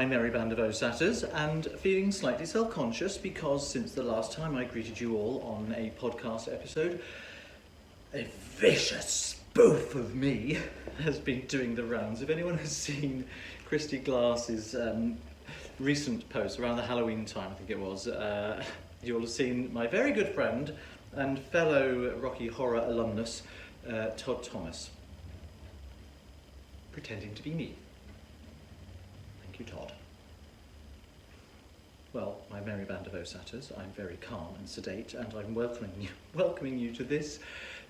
my merry band of O-Satters and feeling slightly self-conscious because since the last time I greeted you all on a podcast episode, a vicious spoof of me has been doing the rounds. If anyone has seen Christy Glass's recent post around the Halloween time, I think it was, you'll have seen my very good friend and fellow Rocky Horror alumnus, Todd Thomas, pretending to be me. Thank you, Todd. Well, my merry band of O-Satters, I'm very calm and sedate, and I'm welcoming you to this,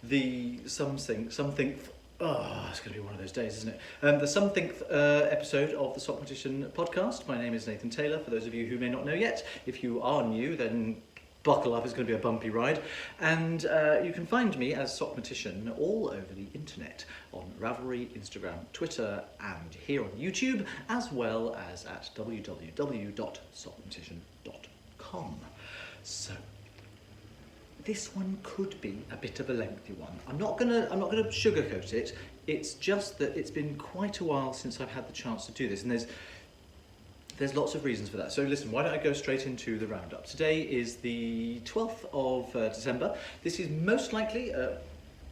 the something, it's going to be one of those days, isn't it? The somethingth episode of the Sockmatician podcast. My name is Nathan Taylor, for those of you who may not know yet. If you are new, then buckle up, it's going to be a bumpy ride. And you can find me as Sockmatician all over the internet, on Ravelry, Instagram, Twitter, and here on YouTube, as well as at www.sockmatician.com. So, this one could be a bit of a lengthy one. I'm not gonna sugarcoat it. It's just that it's been quite a while since I've had the chance to do this, and there's lots of reasons for that. So listen, why don't I go straight into the roundup? Today is the 12th of December. This is most likely,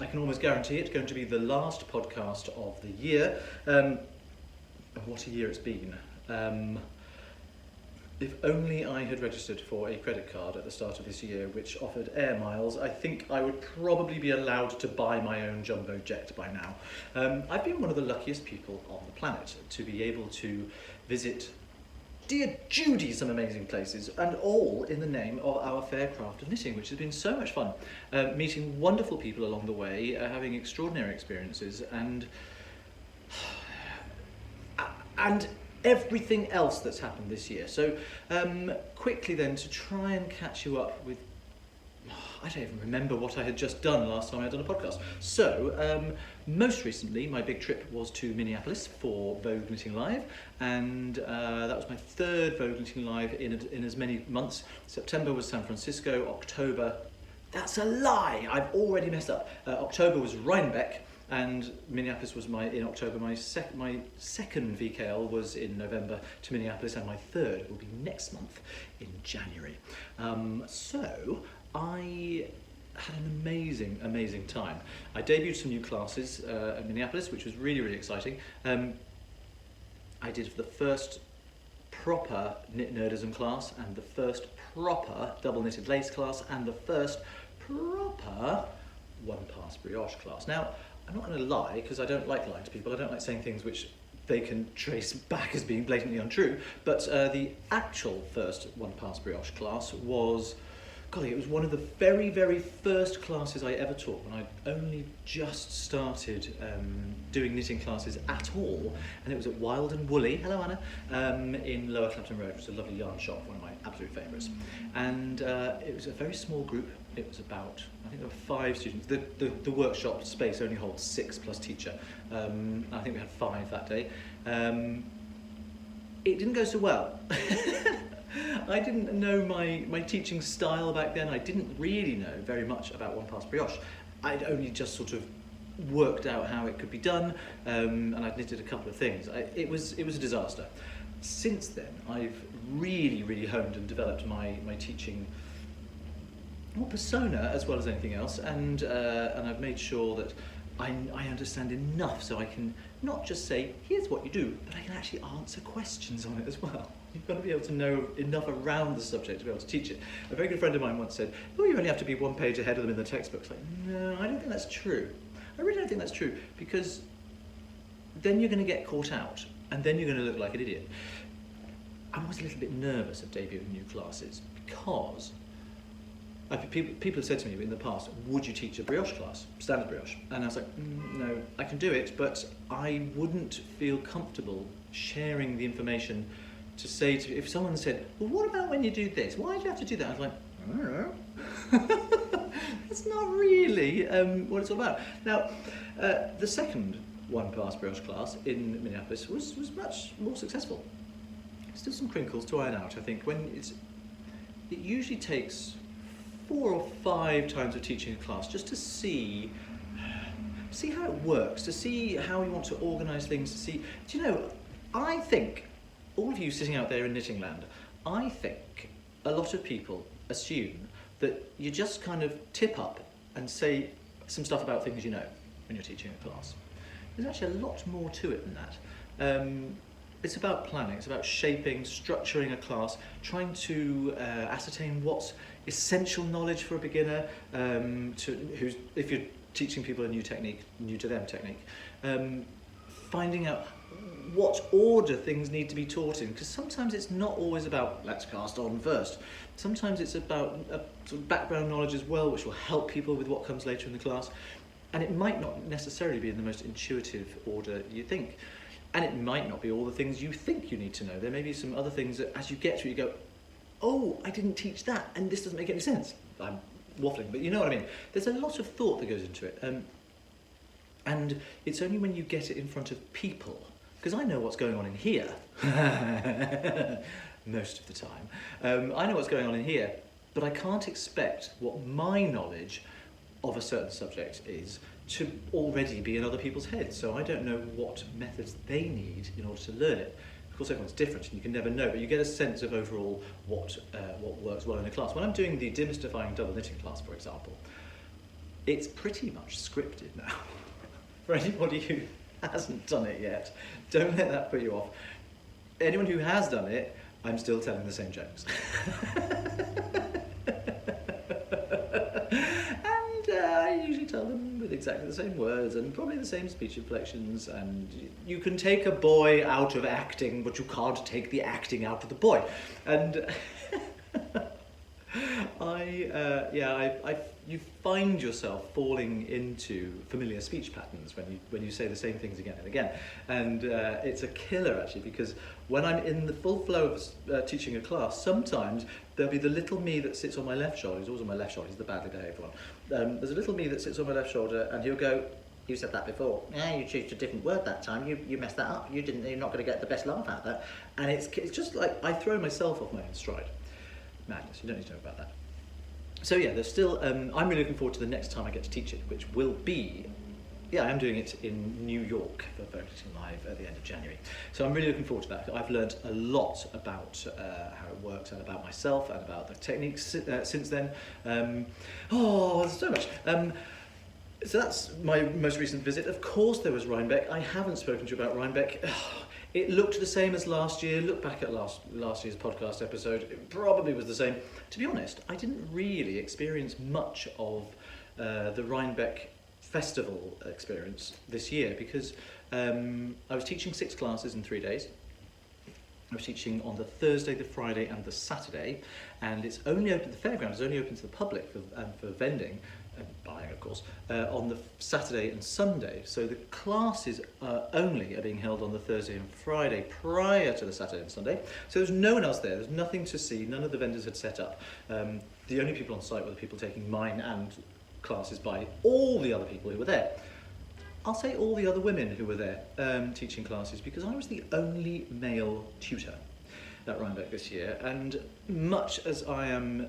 I can almost guarantee it, going to be the last podcast of the year. And what a year it's been. If only I had registered for a credit card at the start of this year which offered air miles, I think I would probably be allowed to buy my own jumbo jet by now. I've been one of the luckiest people on the planet to be able to visit dear Judy some amazing places, and all in the name of our fair craft of knitting, which has been so much fun. Meeting wonderful people along the way, having extraordinary experiences, and everything else that's happened this year. So quickly then, to try and catch you up with, I don't even remember what I had just done last time I had done a podcast. So, most recently, my big trip was to Minneapolis for Vogue Knitting Live, and that was my third Vogue Knitting Live in as many months. September was San Francisco, October, that's a lie, I've already messed up. October was Rhinebeck, and Minneapolis was in October. My second VKL was in November to Minneapolis, and my third will be next month in January. So, I had an amazing time. I debuted some new classes at Minneapolis, which was really exciting. I did the first proper knit nerdism class, and the first proper double knitted lace class, and the first proper one pass brioche class. Now, I'm not going to lie, because I don't like lying to people. I don't like saying things which they can trace back as being blatantly untrue, but the actual first one pass brioche class was, golly, it was one of the very first classes I ever taught when I only just started doing knitting classes at all, and it was at Wild and Woolly, hello Anna, in Lower Clapton Road, which is a lovely yarn shop, one of my absolute favourites. And it was a very small group. It was about, I think there were 5 students. The workshop space only holds 6 plus teacher. I think we had 5 that day. It didn't go so well. I didn't know my teaching style back then. I didn't really know very much about one pass brioche. I'd only just sort of worked out how it could be done, and I'd knitted a couple of things. It was a disaster. Since then, I've really honed and developed my teaching persona as well as anything else, and I've made sure that I understand enough so I can not just say, here's what you do, but I can actually answer questions on it as well. You've got to be able to know enough around the subject to be able to teach it. A very good friend of mine once said, oh, you only have to be 1 page ahead of them in the textbook. It's like, no, I don't think that's true. I really don't think that's true, because then you're going to get caught out, and then you're going to look like an idiot. I was a little bit nervous of debuting new classes, because people have said to me in the past, would you teach a brioche class, standard brioche? And I was like, no, I can do it, but I wouldn't feel comfortable sharing the information to say to, if someone said, well, what about when you do this? Why do you have to do that? I was like, I don't know. That's not really what it's all about. Now, the second one pass brioche class in Minneapolis was much more successful. Still some crinkles to iron out, I think. It usually takes 4 or 5 times of teaching a class just to see how it works, to see how you want to organise things, to see, do you know, I think all of you sitting out there in knitting land, I think a lot of people assume that you just kind of tip up and say some stuff about things you know when you're teaching a class. There's actually a lot more to it than that. It's about planning, it's about shaping, structuring a class, trying to ascertain what's essential knowledge for a beginner, if you're teaching people a new technique, new to them technique, finding out what order things need to be taught in, because sometimes it's not always about let's cast on first. Sometimes it's about a sort of background knowledge as well, which will help people with what comes later in the class, and it might not necessarily be in the most intuitive order you think, and it might not be all the things you think you need to know. There may be some other things that as you get to it you go, oh, I didn't teach that and this doesn't make any sense. I'm waffling, but you know what I mean. There's a lot of thought that goes into it, and it's only when you get it in front of people, because I know what's going on in here most of the time. I know what's going on in here, but I can't expect what my knowledge of a certain subject is to already be in other people's heads. So I don't know what methods they need in order to learn it. Of course, everyone's different and you can never know, but you get a sense of overall what works well in a class. When I'm doing the demystifying double knitting class, for example, it's pretty much scripted now. For anybody who hasn't done it yet, don't let that put you off. Anyone who has done it, I'm still telling the same jokes. I usually tell them with exactly the same words and probably the same speech inflections, and you can take a boy out of acting, but you can't take the acting out of the boy. And you find yourself falling into familiar speech patterns when you say the same things again and again, and it's a killer actually, because when I'm in the full flow of teaching a class, sometimes there'll be the little me that sits on my left shoulder. He's always on my left shoulder, he's the badly behaved one. There's a little me that sits on my left shoulder and he'll go, you said that before. Yeah, you chose a different word that time. You messed that up. You're not going to get the best laugh out of that. And it's just like I throw myself off my own stride. Madness. You don't need to know about that. So yeah, there's still. I'm really looking forward to the next time I get to teach it, which will be. Yeah, I'm doing it in New York for Petition Live at the end of January. So I'm really looking forward to that. I've learned a lot about how it works and about myself and about the techniques since then. There's so much. So that's my most recent visit. Of course there was Rhinebeck. I haven't spoken to you about Rhinebeck. It looked the same as last year. Look back at last year's podcast episode. It probably was the same. To be honest, I didn't really experience much of the Rhinebeck festival experience this year because I was teaching 6 classes in 3 days. I was teaching on the Thursday, the Friday and the Saturday, and it's only open, the fairground is only open to the public for vending, and buying of course, on the Saturday and Sunday. So the classes only are being held on the Thursday and Friday prior to the Saturday and Sunday. So there's no one else there, there's nothing to see, none of the vendors had set up. The only people on site were the people taking mine and classes by all the other people who were there. I'll say all the other women who were there teaching classes, because I was the only male tutor at Rhinebeck this year, and much as I am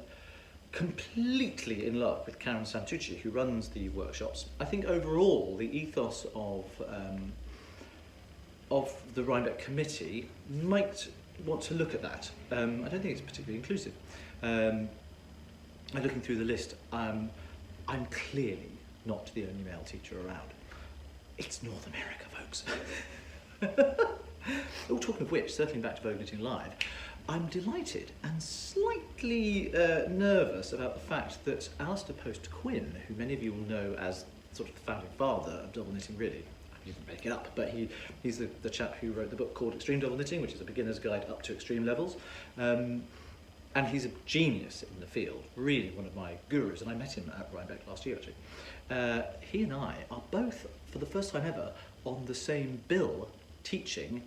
completely in love with Karen Santucci, who runs the workshops, I think overall the ethos of the Rhinebeck committee might want to look at that. I don't think it's particularly inclusive. And looking through the list, I'm clearly not the only male teacher around. It's North America, folks. Oh, talking of which, circling back to Vogue Knitting Live, I'm delighted and slightly nervous about the fact that Alistair Quinn, who many of you will know as sort of the founding father of double knitting, really, I didn't make it up, but he's the chap who wrote the book called Extreme Double Knitting, which is a beginner's guide up to extreme levels. And he's a genius in the field, really one of my gurus, and I met him at Rhinebeck last year actually. He and I are both, for the first time ever, on the same bill teaching.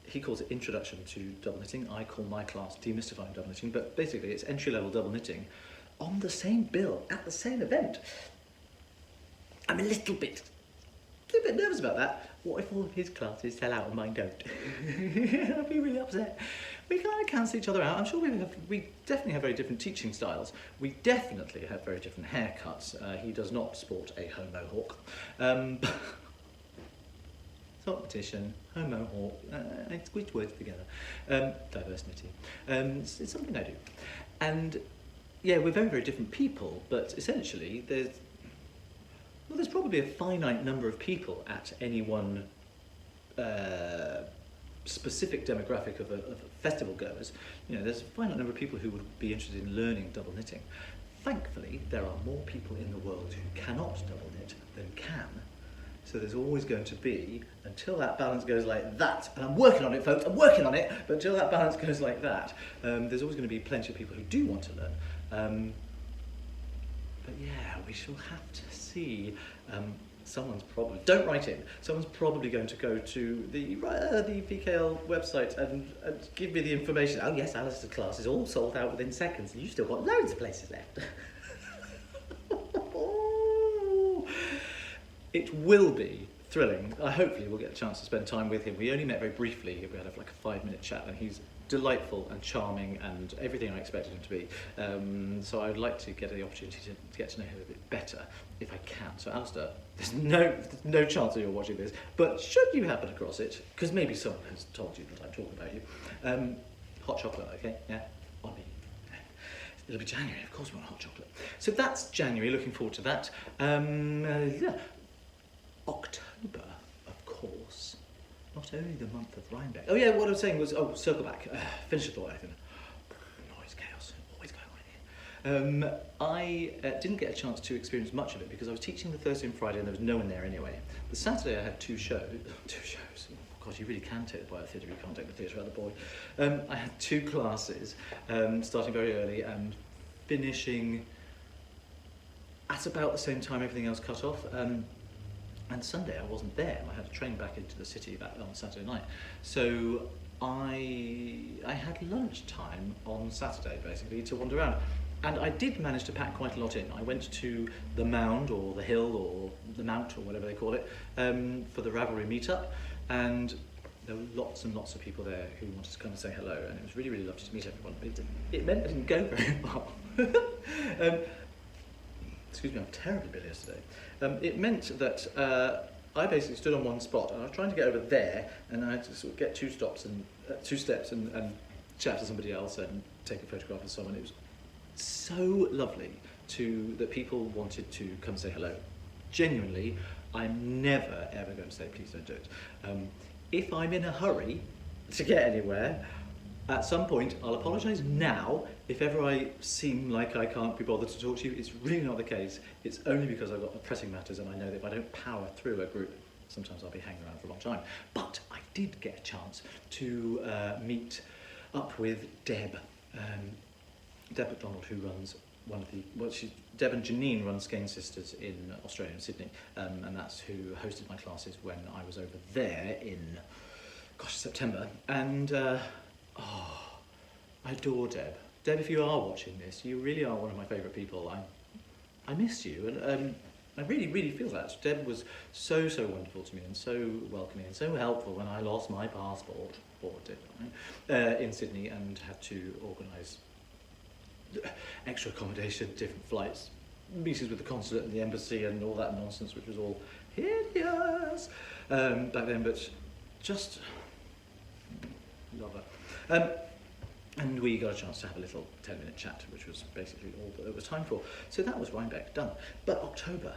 He calls it Introduction to Double Knitting, I call my class Demystifying Double Knitting, but basically it's entry-level double knitting on the same bill at the same event. I'm a little bit nervous about that. What if all of his classes sell out and mine don't? I'd be really upset. We kind of cancel each other out. I'm sure we definitely have very different teaching styles. We definitely have very different haircuts. He does not sport a homo hawk. Sockmatician, homo hawk, I squeeze words together. Diverse knitting. It's something I do. And yeah, we're very, very different people, but essentially there's probably a finite number of people at any one specific demographic of festival goers. There's a finite number of people who would be interested in learning double knitting. Thankfully, there are more people in the world who cannot double knit than can. So there's always going to be, until that balance goes like that, and I'm working on it, folks, I'm working on it, but until that balance goes like that, there's always going to be plenty of people who do want to learn. But yeah, we shall have to see. Someone's probably, don't write in, someone's probably going to go to the VKL website and give me the information. Oh yes, Alistair's class is all sold out within seconds, and you've still got loads of places left. It will be thrilling. Hopefully we'll get a chance to spend time with him. We only met very briefly. We had like a 5-minute chat, and he's delightful and charming and everything I expected him to be. So I'd like to get the opportunity to get to know him a bit better if I can. So Alistair, there's no chance that you're watching this, but should you happen across it, because maybe someone has told you that I'm talking about you, hot chocolate, okay? Yeah, on me. It'll be January, of course we want hot chocolate. So that's January, looking forward to that. Yeah. October, of course. Not only the month of Rhinebeck. Oh yeah, what I was saying was, circle back. Finish the thought, Nathan. Noise, chaos, always going on here. I didn't get a chance to experience much of it because I was teaching the Thursday and Friday and there was no one there anyway. The Saturday I had two shows. Oh God, you really can take the boy out of theatre, you can't take the theatre out of the boy. I had 2 classes, starting very early and finishing at about the same time everything else cut off. And Sunday I wasn't there. I had to train back into the city back on Saturday night. So I had lunchtime on Saturday basically to wander around. And I did manage to pack quite a lot in. I went to the Mound or the Hill or the Mount or whatever they call it for the Ravelry meetup. And there were lots and lots of people there who wanted to come and say hello. And it was really, really lovely to meet everyone. It meant I didn't go very far. Excuse me, I'm terribly busy yesterday. It meant that I basically stood on one spot and I was trying to get over there and I had to sort of get 2 steps and chat to somebody else and take a photograph of someone. It was so lovely that people wanted to come say hello. Genuinely, I'm never ever going to say please don't do it. If I'm in a hurry to get anywhere, at some point, I'll apologise now if ever I seem like I can't be bothered to talk to you. It's really not the case. It's only because I've got pressing matters and I know that if I don't power through a group, sometimes I'll be hanging around for a long time. But I did get a chance to meet up with Deb. Deb McDonald, who runs Deb and Janine run Skein Sisters in Australia and Sydney, and that's who hosted my classes when I was over there in, September. And I adore Deb. Deb, if you are watching this, you really are one of my favourite people. I miss you, and I really, really feel that. Deb was so wonderful to me and so welcoming and so helpful when I lost my passport, in Sydney and had to organise extra accommodation, different flights, meetings with the consulate and the embassy and all that nonsense, which was all hideous back then, but just love her. And we got a chance to have a little 10-minute chat, which was basically all that there was time for. So that was Rhinebeck done. But October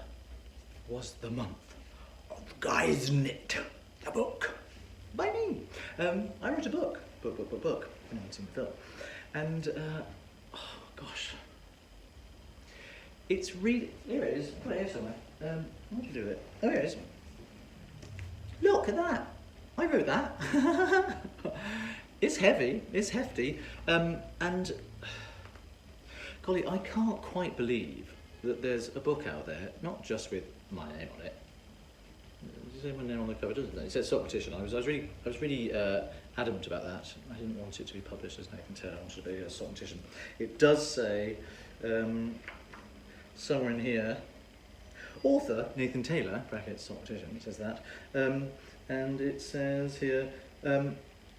was the month of Guys Knit, a book by me. I wrote a book. Anyone's seen the film. And, it's really, here it is, put it here somewhere. What did you do with it? Oh, here it is. Look at that. I wrote that. It's heavy, it's hefty, and golly, I can't quite believe that there's a book out there, not just with my name on it. Does say my name on the cover, doesn't it? It says Sockmatician. I was really adamant about that. I didn't want it to be published as Nathan Taylor. I wanted it to be a Sockmatician. It does say somewhere in here, author Nathan Taylor (brackets Sockmatician). It says that, and it says here.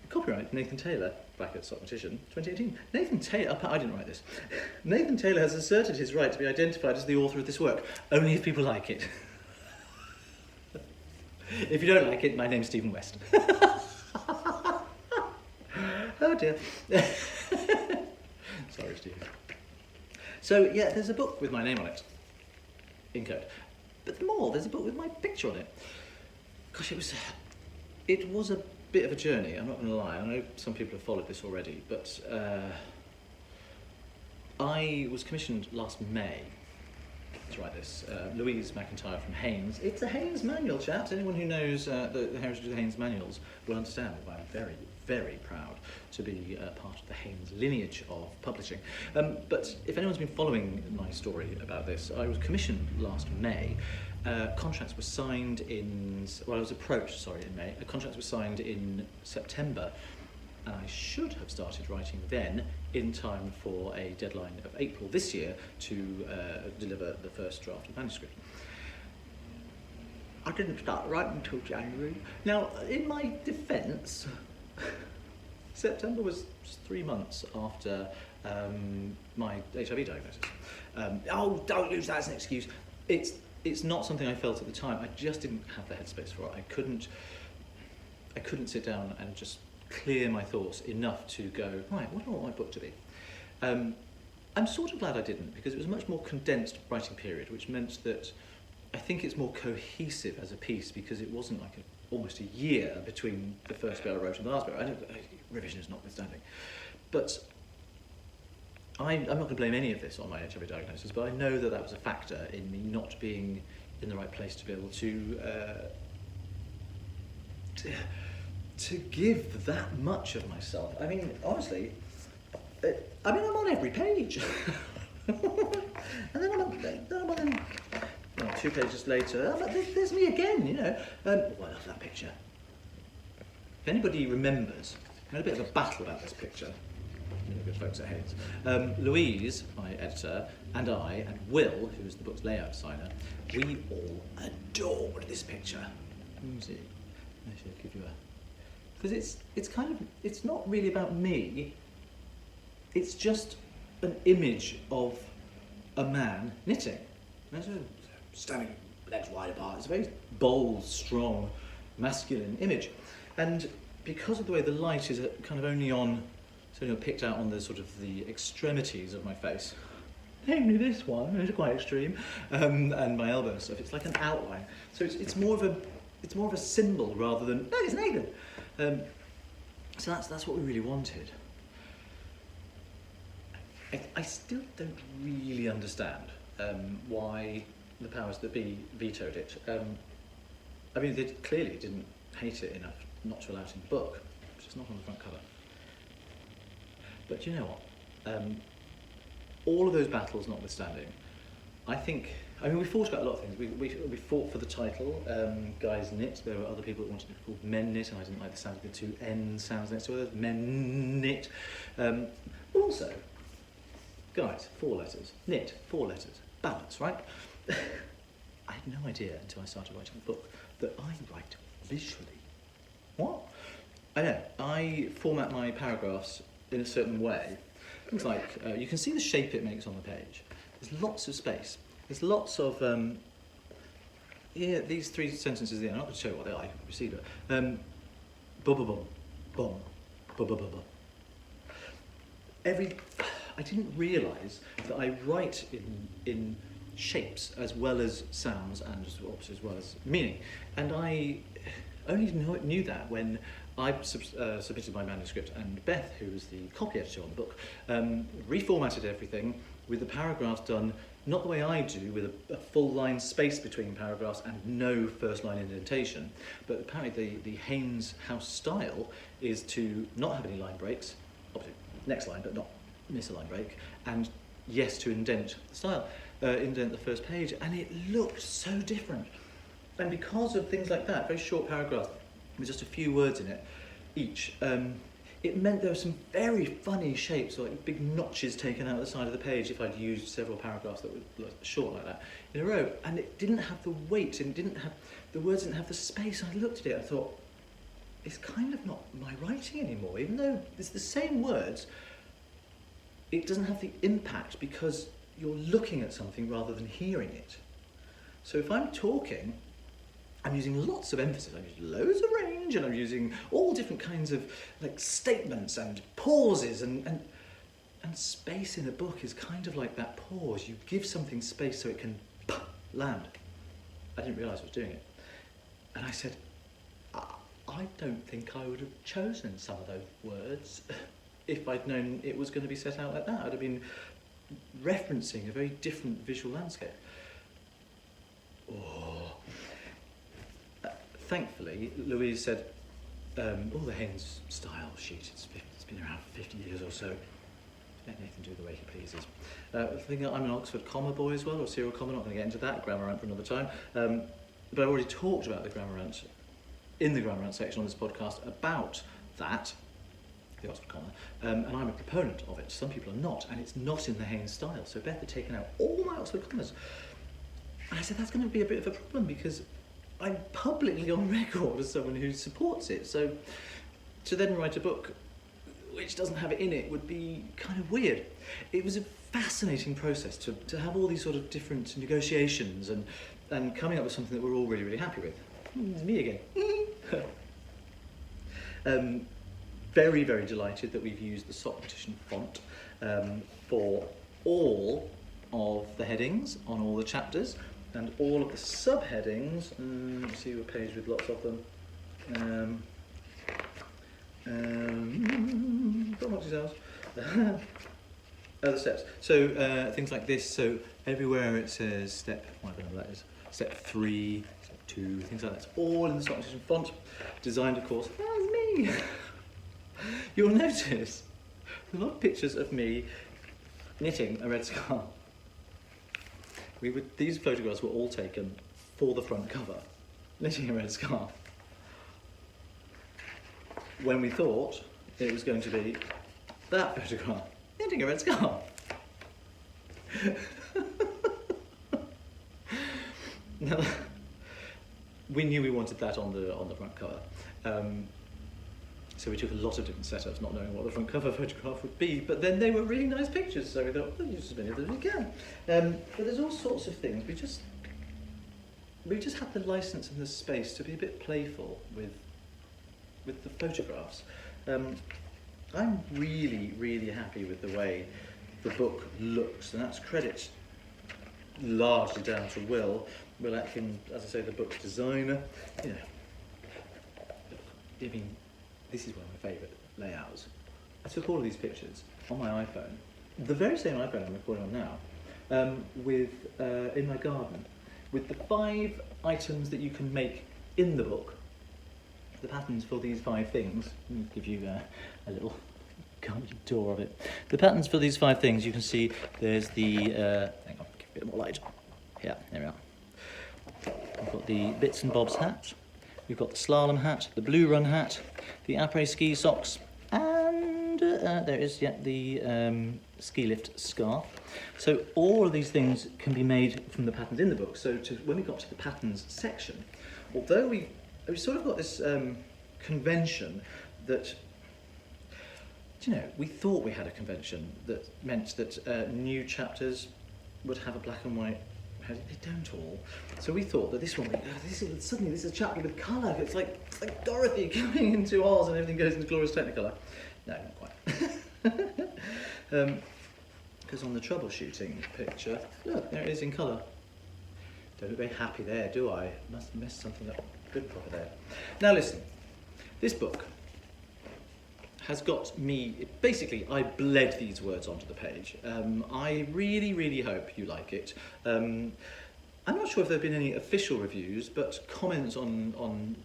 Copyright Nathan Taylor, brackets Sockmatician, 2018. Nathan Taylor, I didn't write this. Nathan Taylor has asserted his right to be identified as the author of this work, only if people like it. If you don't like it, my name's Stephen West. Oh dear. Sorry, Steve. So yeah, there's a book with my name on it, in code. But there's a book with my picture on it. Gosh, it was a bit of a journey, I'm not going to lie. I know some people have followed this already, but I was commissioned last May to write this. Louise McIntyre from Haynes. It's a Haynes manual, chaps. Anyone who knows the heritage of the Haynes manuals will understand why I'm very, very proud to be part of the Haynes lineage of publishing. But if anyone's been following my story about this, I was commissioned last May. Contracts were signed in, well, I was approached, in May. Contracts were signed in September, and I should have started writing then in time for a deadline of April this year to deliver the first draft of the manuscript. I didn't start writing until January. Now, in my defence, September was just 3 months after my HIV diagnosis. Oh, don't use that as an excuse. It's not something I felt at the time. I just didn't have the headspace for it. I couldn't sit down and just clear my thoughts enough to go, right, what do I want my book to be? I'm sort of glad I didn't, because it was a much more condensed writing period, which meant that I think it's more cohesive as a piece, because it wasn't like almost a year between the first bit I wrote and the last bit. Revision is notwithstanding. But I'm not going to blame any of this on my HIV diagnosis, but I know that that was a factor in me not being in the right place to be able to give that much of myself. I mean, honestly, I'm on every page. And then I'm on 2 pages later, there's me again, you know. I love that picture. If anybody remembers, we had a bit of a battle about this picture. You know, good folks at Haynes. Louise, my editor, and I, and Will, who's the book's layout designer, we all adored this picture. Let me see. Actually, I'll give you a... Because it's not really about me. It's just an image of a man knitting. Standing legs wide apart. It's a very bold, strong, masculine image. And because of the way the light is kind of only picked out on the sort of the extremities of my face, namely this one, it's quite extreme, and my elbow and stuff, it's like an outline. So it's more of a symbol rather than, no, it's Nathan. So that's what we really wanted. I still don't really understand why the powers that be vetoed it. I mean, they clearly didn't hate it enough not to allow it in the book, which is not on the front cover. But you know what? All of those battles notwithstanding, we fought about a lot of things. We fought for the title, Guys Knit. There were other people that wanted it called Men Knit, and I didn't like the sound of the 2 N sounds next to others. Men Knit. Also, guys, 4 letters. Knit, 4 letters. Balance, right? I had no idea until I started writing the book that I write visually. What? I know. I format my paragraphs in a certain way. Things like, you can see the shape it makes on the page. There's lots of space. There's lots of, these 3 sentences there, I'm not going to show you what they are, you can probably see that. Bum, bum, bum, bum, bum. I didn't realise that I write in shapes as well as sounds and as well as meaning. And I only knew that when I submitted my manuscript, and Beth, who was the copy editor on the book, reformatted everything with the paragraphs done not the way I do, with a full line space between paragraphs and no first line indentation, but apparently the Haynes house style is to not have any line breaks, obviously next line, but not miss a line break, and yes, to indent the style, indent the first page, and it looked so different. And because of things like that, very short paragraphs with just a few words in it each, it meant there were some very funny shapes, like big notches taken out of the side of the page if I'd used several paragraphs that were short like that in a row. And it didn't have the weight, and the words didn't have the space. I looked at it and I thought, it's kind of not my writing anymore. Even though it's the same words, it doesn't have the impact because you're looking at something rather than hearing it. So if I'm talking, I'm using lots of emphasis. I'm using loads of range, and I'm using all different kinds of like statements and pauses and space in a book is kind of like that pause. You give something space so it can land. I didn't realise I was doing it. And I said, I don't think I would have chosen some of those words if I'd known it was going to be set out like that. I'd have been referencing a very different visual landscape. Oh. Thankfully, Louise said, the Haynes style sheet, it's been around for 50 years or so. Let Nathan do the way he pleases. I think I'm an Oxford comma boy as well, or serial comma, not going to get into that, grammar rant for another time. But I already talked about the grammar rant in the grammar rant section on this podcast about that, the Oxford comma, and I'm a proponent of it. Some people are not, and it's not in the Haynes style. So Beth had taken out all my Oxford commas. And I said, that's going to be a bit of a problem because I'm publicly on record as someone who supports it. So to then write a book which doesn't have it in it would be kind of weird. It was a fascinating process to have all these sort of different negotiations and coming up with something that we're all really, really happy with. It's me again. Very, very delighted that we've used the Sockmatician font for all of the headings on all the chapters and all of the subheadings. See a page with lots of them. What else? Other steps. So things like this. So everywhere it says step, whatever that is, step 3, step 2, things like that. It's all in the Stockman font, designed, of course. That's me. You'll notice a lot of pictures of me knitting a red scarf. These photographs were all taken for the front cover, knitting a red scarf. When we thought it was going to be that photograph, knitting a red scarf. Now, we knew we wanted that on the front cover, so we took a lot of different setups, not knowing what the front cover photograph would be. But then they were really nice pictures, so we thought, we'll use as many of them as we can. But there's all sorts of things. We just had the license and the space to be a bit playful with the photographs. I'm really, really happy with the way the book looks, and that's credit largely down to Will Atkin, as I say, the book's designer. You know, I mean, this is one of my favourite layouts. I took all of these pictures on my iPhone, the very same iPhone I'm recording on now, in my garden, with the 5 items that you can make in the book. The patterns for these 5 things, let me give you a little guided tour of it. The patterns for these 5 things, you can see there's the, hang on, give it a bit more light. Yeah, there we are. We've got the bits and bobs hat, we've got the slalom hat, the blue run hat, the après ski socks, and there is the ski lift scarf. So all of these things can be made from the patterns in the book. So when we got to the patterns section, although we sort of got this convention that, we thought we had a convention that meant that new chapters would have a black and white heading. They don't all. So we thought that this one, suddenly this is a chapter with colour. It's like Dorothy coming into Oz and everything goes into glorious Technicolor. No, not quite. Because on the troubleshooting picture, look, there it is in colour. Don't look very happy there, do I? Must have messed something up good proper there. Now listen, this book has got me, basically I bled these words onto the page. I really, really hope you like it. I'm not sure if there have been any official reviews, but comments on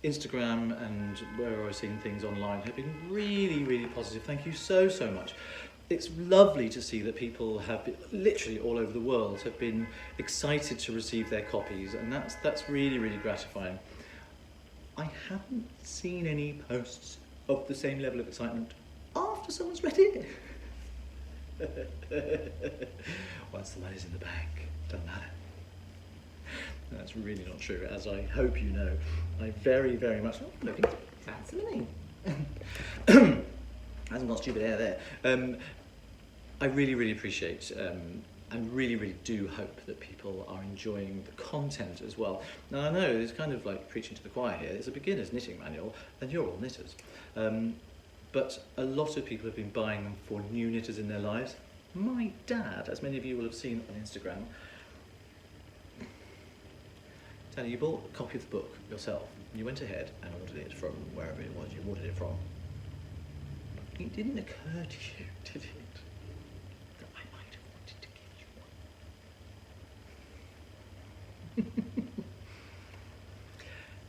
Instagram and where I've seen things online have been really, really positive. Thank you so, so much. It's lovely to see that people have been, literally all over the world, have been excited to receive their copies, and that's really, really gratifying. I haven't seen any posts of the same level of excitement after someone's read it. Once the money's in the bank, doesn't matter. That's really not true, as I hope you know. I very, very much... Oh, looking fancy. Hasn't got stupid hair there. I really, really appreciate and really do hope that people are enjoying the content as well. Now I know it's kind of like preaching to the choir here. It's a beginner's knitting manual, and you're all knitters. But a lot of people have been buying them for new knitters in their lives. My dad, as many of you will have seen on Instagram, Danny, you bought a copy of the book yourself. You went ahead and ordered it from wherever it was you ordered it from. It didn't occur to you, did it, that I might have wanted to give you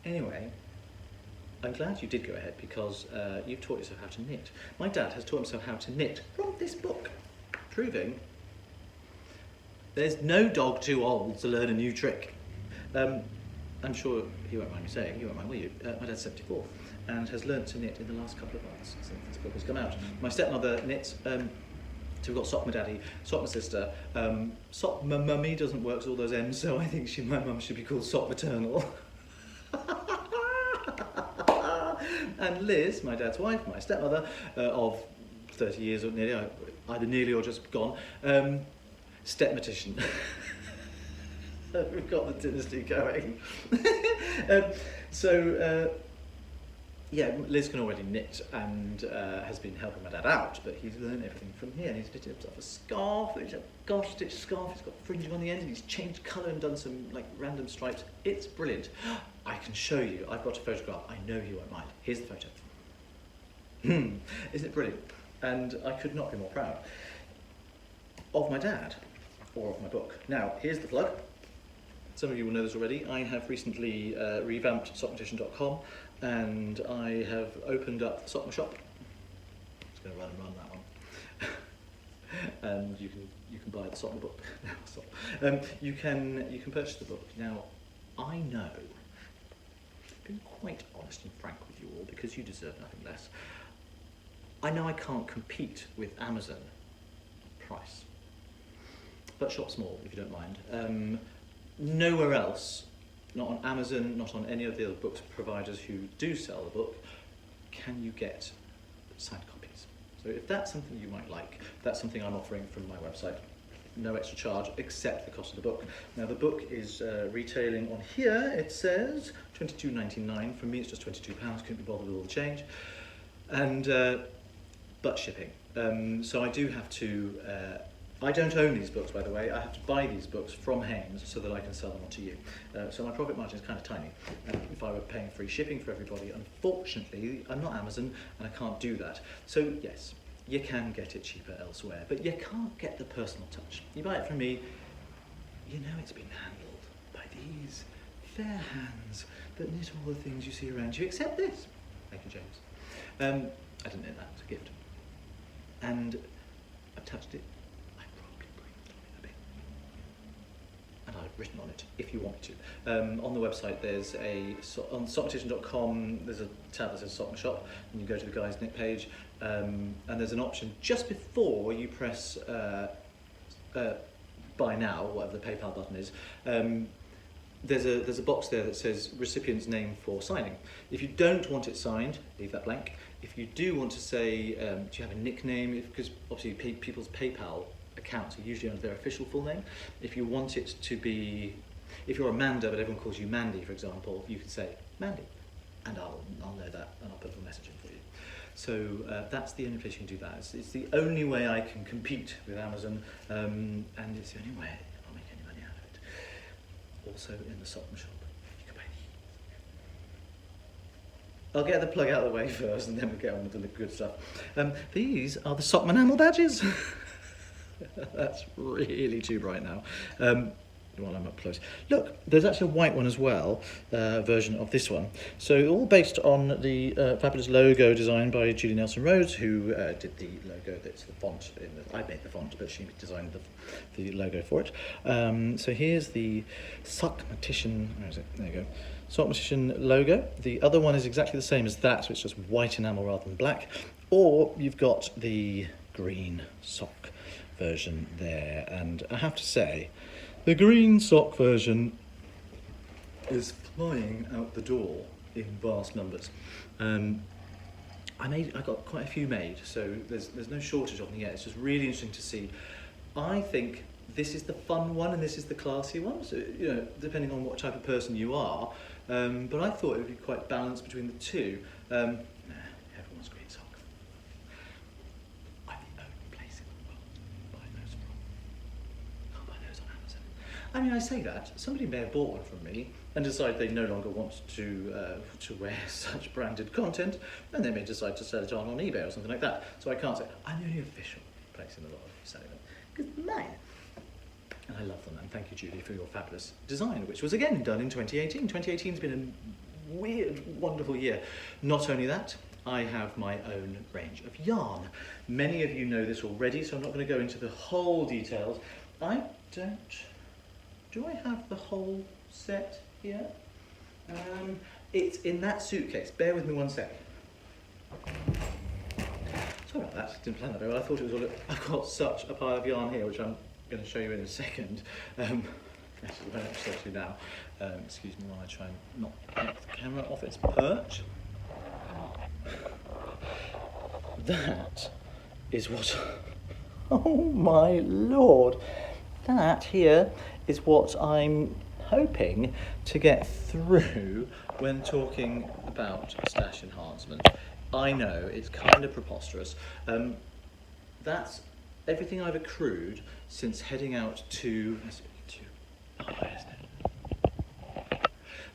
one? Anyway, I'm glad you did go ahead because you've taught yourself how to knit. My dad has taught himself how to knit from this book, proving there's no dog too old to learn a new trick. I'm sure you won't mind me saying, you won't mind, will you? My dad's 74 and has learnt to knit in the last couple of months since this book has come out. My stepmother knits, so we've got Sock my daddy, Sock my sister. Sock my mummy doesn't work with all those M's, so I think my mum should be called Sock maternal. And Liz, my dad's wife, my stepmother, of 30 years or nearly, either nearly or just gone, Stockmatician. We've got the dynasty going. Yeah, Liz can already knit and has been helping my dad out, but he's learned everything from here, and he's knitted himself a scarf. It's a gosh stitch scarf. It's got fringing on the end, and he's changed colour and done some like random stripes. It's brilliant. I can show you. I've got a photograph. I know he won't mind. Here's the photo. Isn't it brilliant? And I could not be more proud of my dad or of my book. Now, here's the plug. Some of you will know this already. I have recently revamped Sockmatician.com, and I have opened up the Sockma shop. I'm just going to run that one. And you can buy the Sockma book. You can purchase the book. Now, I know, being quite honest and frank with you all, because you deserve nothing less, I know I can't compete with Amazon price. But shop small, if you don't mind. Nowhere else, not on Amazon, not on any of the other book providers who do sell the book, can you get signed copies. So if that's something you might like, that's something I'm offering from my website. No extra charge except the cost of the book. Now the book is retailing on here, it says £22.99. For me it's just £22, couldn't be bothered with all the change. And but shipping. So I do have to I don't own these books, by the way. I have to buy these books from Haynes so that I can sell them on to you. So my profit margin is kind of tiny. If I were paying free shipping for everybody, unfortunately, I'm not Amazon and I can't do that. So yes, you can get it cheaper elsewhere, but you can't get the personal touch. You buy it from me, you know it's been handled by these fair hands that knit all the things you see around you, except this. Thank you, James. I didn't knit that, it's a gift. And I've touched it. And I've written on it, if you want me to. On the website, there's on Sockmatician.com, there's a tab that says Sock My Shop, and you go to the Guys Knit page, and there's an option just before you press Buy Now, whatever the PayPal button is. There's a box there that says recipient's name for signing. If you don't want it signed, leave that blank. If you do want to say, do you have a nickname? Because obviously people's PayPal accounts are usually under their official full name. If you want it to be, if you're Amanda but everyone calls you Mandy, for example, you can say Mandy, and I'll know that and I'll put a little message in for you. So that's the only place you can do that. It's the only way I can compete with Amazon, and it's the only way I'll make any money out of it. Also in the Sockman shop, you can buy these. I'll get the plug out of the way first, and then we'll get on with the good stuff. These are the Stockman Badges. That's really too bright now. While I'm up close. Look, there's actually a white one as well, version of this one. So all based on the fabulous logo designed by Julie Nelson-Rhodes, who did the logo that's the font. I made the font, but she designed the logo for it. So here's the Sockmatician, where is it? There you go. Sockmatician logo. The other one is exactly the same as that, so it's just white enamel rather than black. Or you've got the green sock version there, and I have to say the green sock version is flying out the door in vast numbers. I got quite a few made, so there's no shortage of them yet. It's just really interesting to see. I think this is the fun one and this is the classy one, so, you know, depending on what type of person you are. But I thought it would be quite balanced between the two. Everyone's green socks. I'm the only place in the world to buy those from. Can't buy those on Amazon. I mean, I say that, somebody may have bought one from me and decide they no longer want to wear such branded content, and they may decide to sell it on eBay or something like that. So I can't say, I'm the only official place in the world selling them, because they're mine. And I love them, and thank you, Julie, for your fabulous design, which was again done in 2018. 2018 has been a weird, wonderful year. Not only that, I have my own range of yarn. Many of you know this already, so I'm not going to go into the whole details. Do I have the whole set here? It's in that suitcase. Bear with me one sec. Sorry about that, didn't plan that very well. I thought it was all. I've got such a pile of yarn here, which I'm going to show you in a second. Actually, I won't show you now. Excuse me while I try and not get the camera off its perch. That is what. Oh my lord! That here is what I'm hoping to get through when talking about stash enhancement. I know it's kind of preposterous. That's everything I've accrued since heading out to.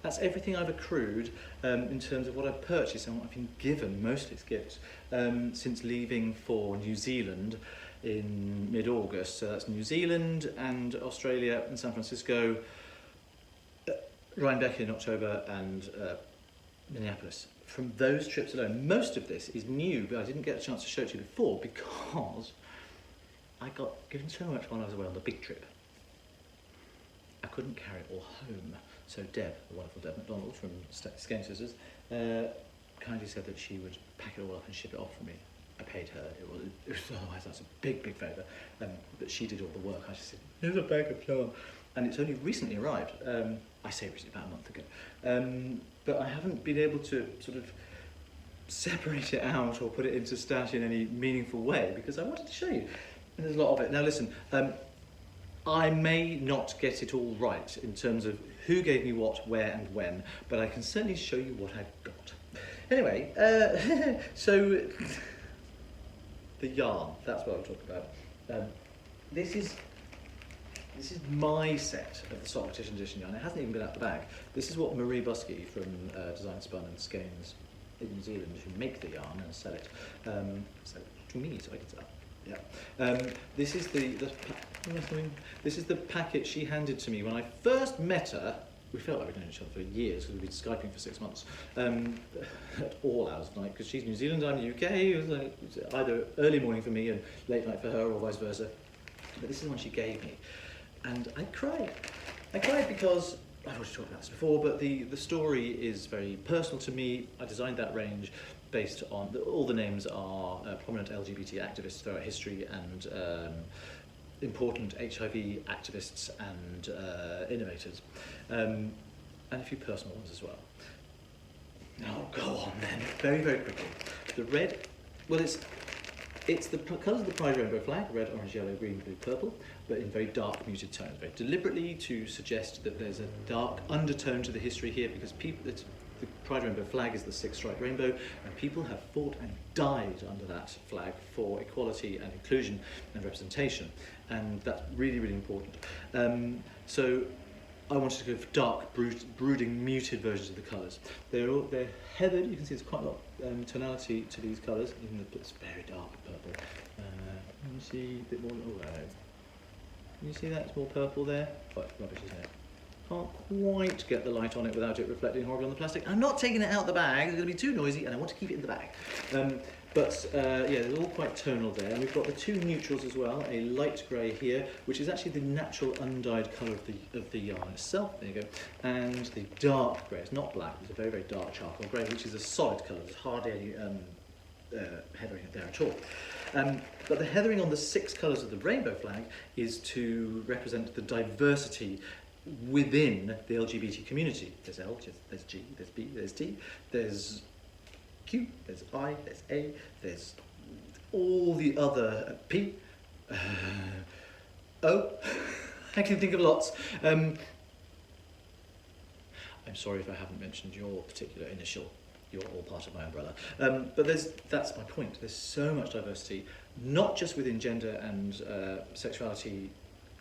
That's everything I've accrued in terms of what I've purchased and what I've been given, mostly as gifts, since leaving for New Zealand in mid-August. So that's New Zealand and Australia and San Francisco, Rhinebeck in October, and Minneapolis. From those trips alone, most of this is new, but I didn't get a chance to show it to you before because I got given so much while I was away on the big trip. I couldn't carry it all home. So Deb, the wonderful Deb McDonald from Skein Scissors, kindly said that she would pack it all up and ship it off for me. I paid her. Otherwise that's a big, big favour. But she did all the work. I just said, here's a bag of yarn. And it's only recently arrived. I say recently, about a month ago. But I haven't been able to sort of separate it out or put it into stash in any meaningful way because I wanted to show you. And there's a lot of it. Now listen, I may not get it all right in terms of who gave me what, where and when, but I can certainly show you what I've got. Anyway, so the yarn, that's what I'm talking about. This is my set of the Sockmatician Edition yarn. It hasn't even been out the bag. This is what Marie Busky from Design Spun and Skeins in New Zealand, who make the yarn and sell it to me so I can sell it. Yeah. This is this is the packet she handed to me when I first met her. We felt like we'd known each other for years because we'd been Skyping for 6 months at all hours of the night because she's New Zealand, I'm the UK. It was like either early morning for me and late night for her or vice versa. But this is the one she gave me. And I cried. I cried because, I've already talked about this before, but the story is very personal to me. I designed that range based on, all the names are prominent LGBT activists throughout history and important HIV activists and innovators. And a few personal ones as well. Oh, go on then, very, very quickly. The red, well it's the colours of the Pride Rainbow flag, red, orange, yellow, green, blue, purple, but in very dark, muted tones, very deliberately to suggest that there's a dark undertone to the history here because the Pride Rainbow flag is the six-striped rainbow, and people have fought and died under that flag for equality and inclusion and representation, and that's really, really important. So I wanted to go for dark, brooding, muted versions of the colours. They're heathered. You can see there's quite a lot of tonality to these colours, even though it's very dark purple. Can you see a bit more? Oh, can you see that? It's more purple there. Quite rubbish, isn't it? Can't quite get the light on it without it reflecting horribly on the plastic. I'm not taking it out the bag. It's going to be too noisy, and I want to keep it in the bag. Yeah, they're all quite tonal there. And we've got the two neutrals as well, a light grey here, which is actually the natural undyed colour of the yarn itself. There you go. And the dark grey, it's not black, it's a very, very dark charcoal grey, which is a solid colour. There's hardly any heathering there at all. But the heathering on the 6 colours of the rainbow flag is to represent the diversity within the LGBT community. There's L, there's G, there's B, there's T, there's Q, there's I, there's A, there's all the other P, O, I can think of lots. I'm sorry if I haven't mentioned your particular initial. You're all part of my umbrella. But that's my point. There's so much diversity, not just within gender and sexuality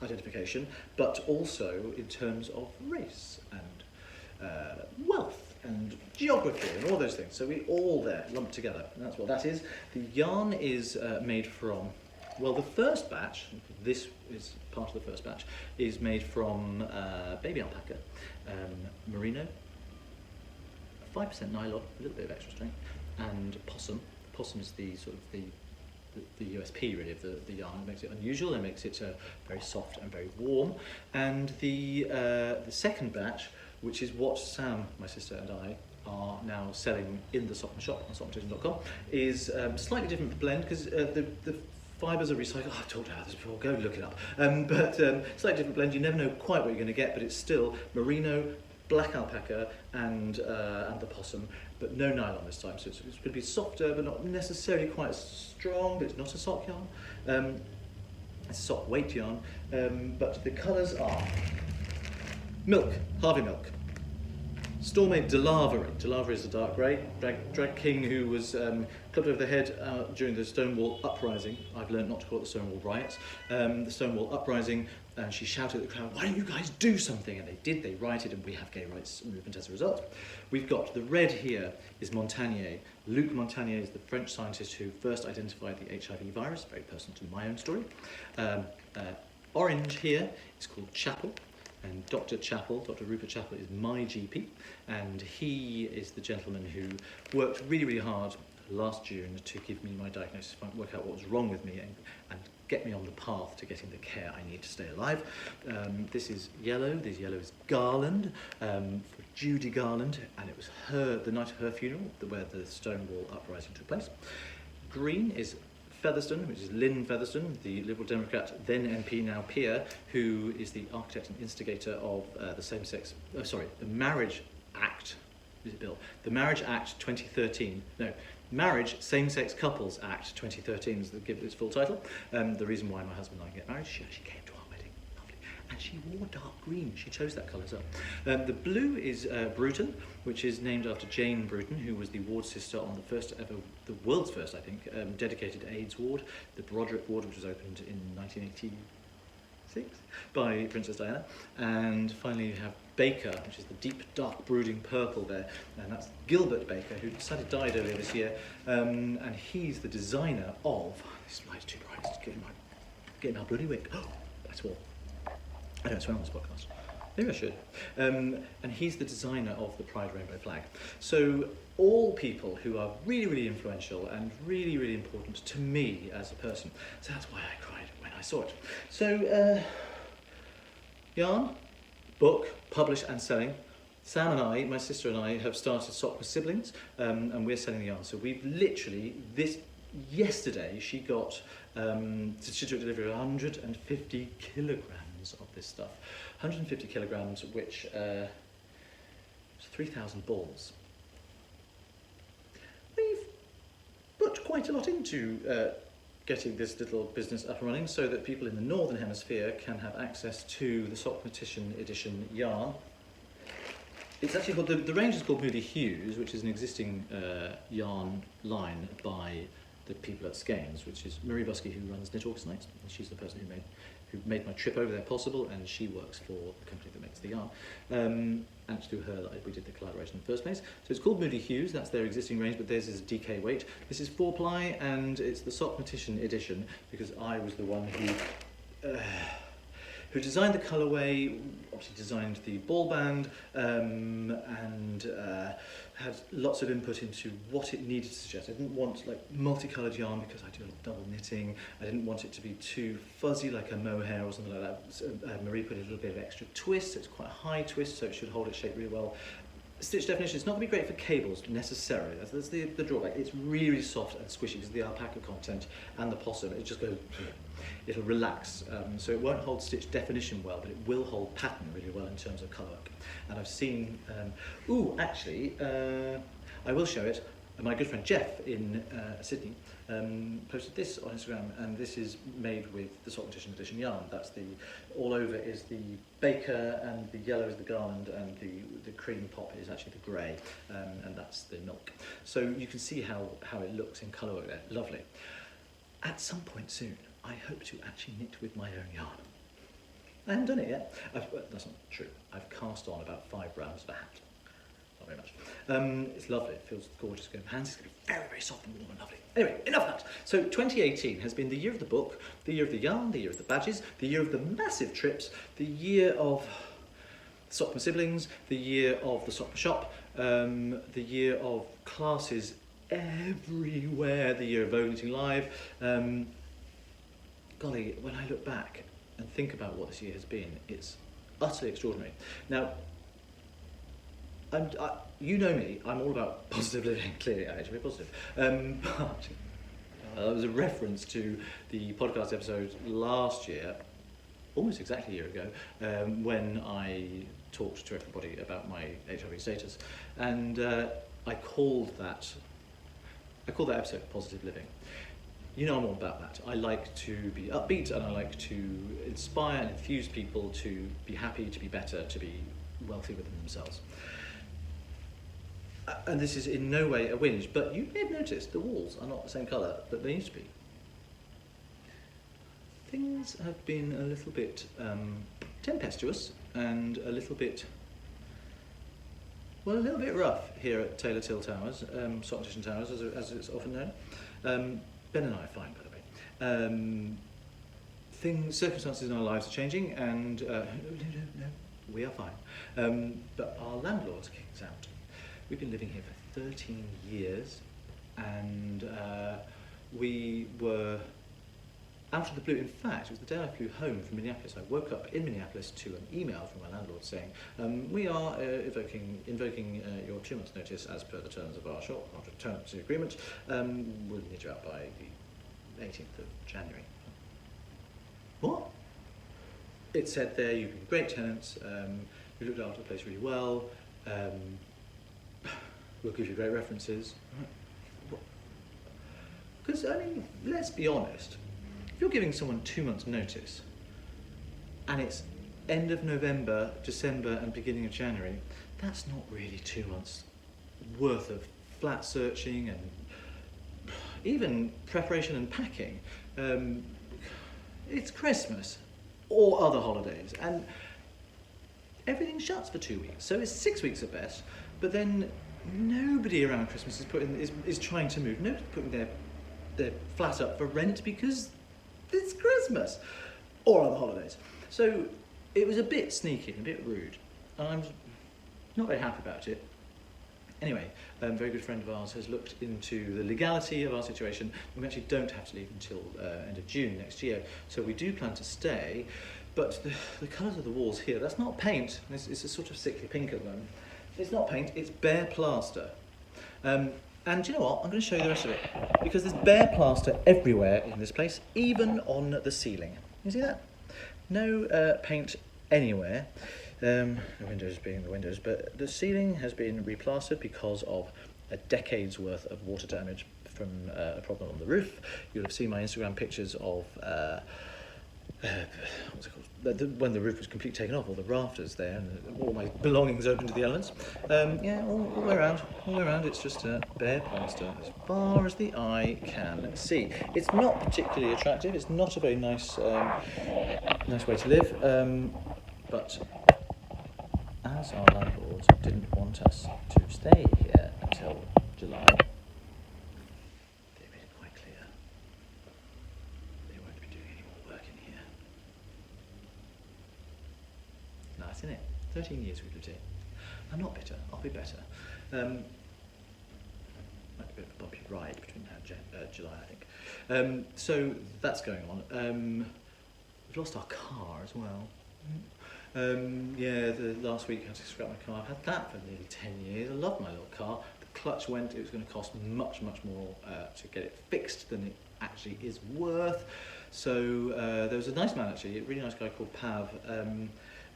identification, but also in terms of race and wealth and geography and all those things. So we're all there, lumped together, and that's what that is. The yarn is made from, well, the first batch, this is part of the first batch, is made from baby alpaca, merino, 5% nylon, a little bit of extra strength, and possum. Possum is the sort of the USP really of the yarn. It makes it unusual and makes it very soft and very warm. And the second batch, which is what Sam, my sister, and I are now selling in the Stockman shop on sockmatician.com, is slightly different blend because the fibres are recycled. Oh, I've talked about this before, go look it up. But slightly different blend, you never know quite what you're going to get, but it's still merino, black alpaca and the possum, but no nylon this time, so it's going to be softer but not necessarily quite as strong. But it's not a sock yarn, it's a sock weight yarn, but the colours are milk, Harvey milk, store-made Delavery. Delavery is a dark grey. Drag king who was clubbed over the head during the Stonewall uprising. I've learned not to call it the Stonewall riots. The Stonewall uprising, and she shouted at the crowd, "Why don't you guys do something?" And they did, they rioted, and we have gay rights movement as a result. We've got the red here is Montagnier. Luc Montagnier is the French scientist who first identified the HIV virus, very personal to my own story. Orange here is called Chapel. And Dr. Rupert Chapel, is my GP, and he is the gentleman who worked really, really hard last June to give me my diagnosis, work out what was wrong with me, and get me on the path to getting the care I need to stay alive. This is yellow. This yellow is Garland, for Judy Garland, and it was the night of her funeral, where the Stonewall uprising took place. Green is Featherstone, which is Lynn Featherstone, the Liberal Democrat, then MP, now peer, who is the architect and instigator of the Marriage Act, is it Bill? The Marriage Act 2013, no, Marriage Same-Sex Couples Act 2013 is its full title. The reason why my husband and I get married, she actually came to our wedding, lovely, and she wore dark green, she chose that colour as well. The blue is Bruton, which is named after Jane Bruton, who was the ward sister on the first ever, the world's first, I think, dedicated AIDS ward, the Broderick ward, which was opened in 1986 by Princess Diana. And finally you have Baker, which is the deep, dark, brooding purple there, and that's Gilbert Baker, who sadly died earlier this year, and he's the designer of, this light's too bright, it's getting my bloody wig. Oh, that's warm. I don't swear on this podcast. Maybe I should. And he's the designer of the Pride Rainbow flag. So all people who are really, really influential and really, really important to me as a person. So that's why I cried when I saw it. So, yarn, book, published and selling. Sam and I, my sister and I, have started Sock with Siblings, and we're selling the yarn. So we've literally, yesterday, she got, she took delivery of 150 kilograms of this stuff. 150 kilograms, which is 3,000 balls. We've put quite a lot into getting this little business up and running so that people in the Northern Hemisphere can have access to the Sockmatician Edition yarn. It's actually called, the range is called Moody Hues, which is an existing yarn line by the people at Skeins, which is Marie Busky, who runs Knit Orchestra Nights. She's the person who made my trip over there possible, and she works for the company that makes the yarn. And it's through her that we did the collaboration in the first place. So it's called Moody Hues, that's their existing range, but theirs is DK weight. This is 4-ply, and it's the Sockmatician edition, because I was the one who designed the colourway, obviously designed the ball band, and had lots of input into what it needed to suggest. I didn't want like multicoloured yarn because I do a lot of double knitting. I didn't want it to be too fuzzy like a mohair or something like that. So, Marie put a little bit of extra twist. It's quite a high twist, so it should hold its shape really well. Stitch definition, it's not going to be great for cables necessarily. That's the drawback. It's really soft and squishy because of the alpaca content and the possum. It just goes, it'll relax. So it won't hold stitch definition well, but it will hold pattern really well in terms of colour work. And I've seen, I will show it. My good friend Jeff in Sydney posted this on Instagram, and this is made with the Sockmatician Edition yarn. That's the, all over is the baker, and the yellow is the garland, and the cream pop is actually the grey, and that's the milk. So you can see how it looks in colour work there. Lovely. At some point soon, I hope to actually knit with my own yarn. I haven't done it yet. That's not true. I've cast on about 5 rounds of a hat. Not very much. It's lovely. It feels gorgeous. Going hands. It's going to be very, very soft and warm and lovely. Anyway, enough of that. So 2018 has been the year of the book, the year of the yarn, the year of the badges, the year of the massive trips, the year of Stockman siblings, the year of the Stockman shop, the year of classes everywhere, the year of voguing live. Golly, when I look back and think about what this year has been, it's utterly extraordinary. Now, you know me, I'm all about positive living, clearly I actually positive. But there was a reference to the podcast episode last year, almost exactly a year ago, when I talked to everybody about my HIV status, and I called that episode Positive Living. You know I'm all about that. I like to be upbeat, and I like to inspire and infuse people to be happy, to be better, to be wealthy within themselves. And this is in no way a whinge, but you may have noticed the walls are not the same colour that they used to be. Things have been a little bit tempestuous and a little bit rough here at Taylor Till Towers, Sockmatician Towers, as it's often known. Ben and I are fine, by the way. Circumstances in our lives are changing, and no, we are fine. But our landlord's kicked us out. We've been living here for 13 years, and we were out of the blue. In fact, it was the day I flew home from Minneapolis. I woke up in Minneapolis to an email from my landlord saying, we are invoking your 2 months' notice as per the terms of our short terms agreement. We'll need you out by the 18th of January. What? It said there, you've been great tenants, you looked after the place really well, we'll give you great references. Because, I mean, let's be honest. If you're giving someone 2 months' notice, and it's end of November, December, and beginning of January, that's not really 2 months' worth of flat searching and even preparation and packing. It's Christmas or other holidays, and everything shuts for 2 weeks, so it's 6 weeks at best. But then nobody around Christmas is trying to move. Nobody's putting their flat up for rent because it's Christmas or other holidays. So it was a bit sneaky and a bit rude, and I'm not very happy about it. Anyway, a very good friend of ours has looked into the legality of our situation. We actually don't have to leave until end of June next year, so we do plan to stay. But the colours of the walls here, that's not paint. It's a sort of sickly pink at the moment. It's not paint, it's bare plaster. And do you know what? I'm going to show you the rest of it, because there's bare plaster everywhere in this place, even on the ceiling. You see that? No paint anywhere. The windows being the windows, but the ceiling has been replastered because of a decade's worth of water damage from a problem on the roof. You'll have seen my Instagram pictures of what's it called? When the roof was completely taken off, all the rafters there, and all my belongings open to the elements. Yeah, all the way around. It's just bare plaster as far as the eye can see. It's not particularly attractive. It's not a very nice way to live. But as our landlords didn't want us to stay here until July, they made it quite clear they won't be doing any more work in here. Nice, isn't it? 13 years we've lived here. I'm not bitter. I'll be better. Might be a bit of a bumpy ride between now and July, I think. So that's going on. We've lost our car as well. Yeah, the last week I had to scrap my car. I've had that for nearly 10 years. I love my little car. The clutch went. It was going to cost much more to get it fixed than it actually is worth. So there was a nice man, actually, a really nice guy called Pav,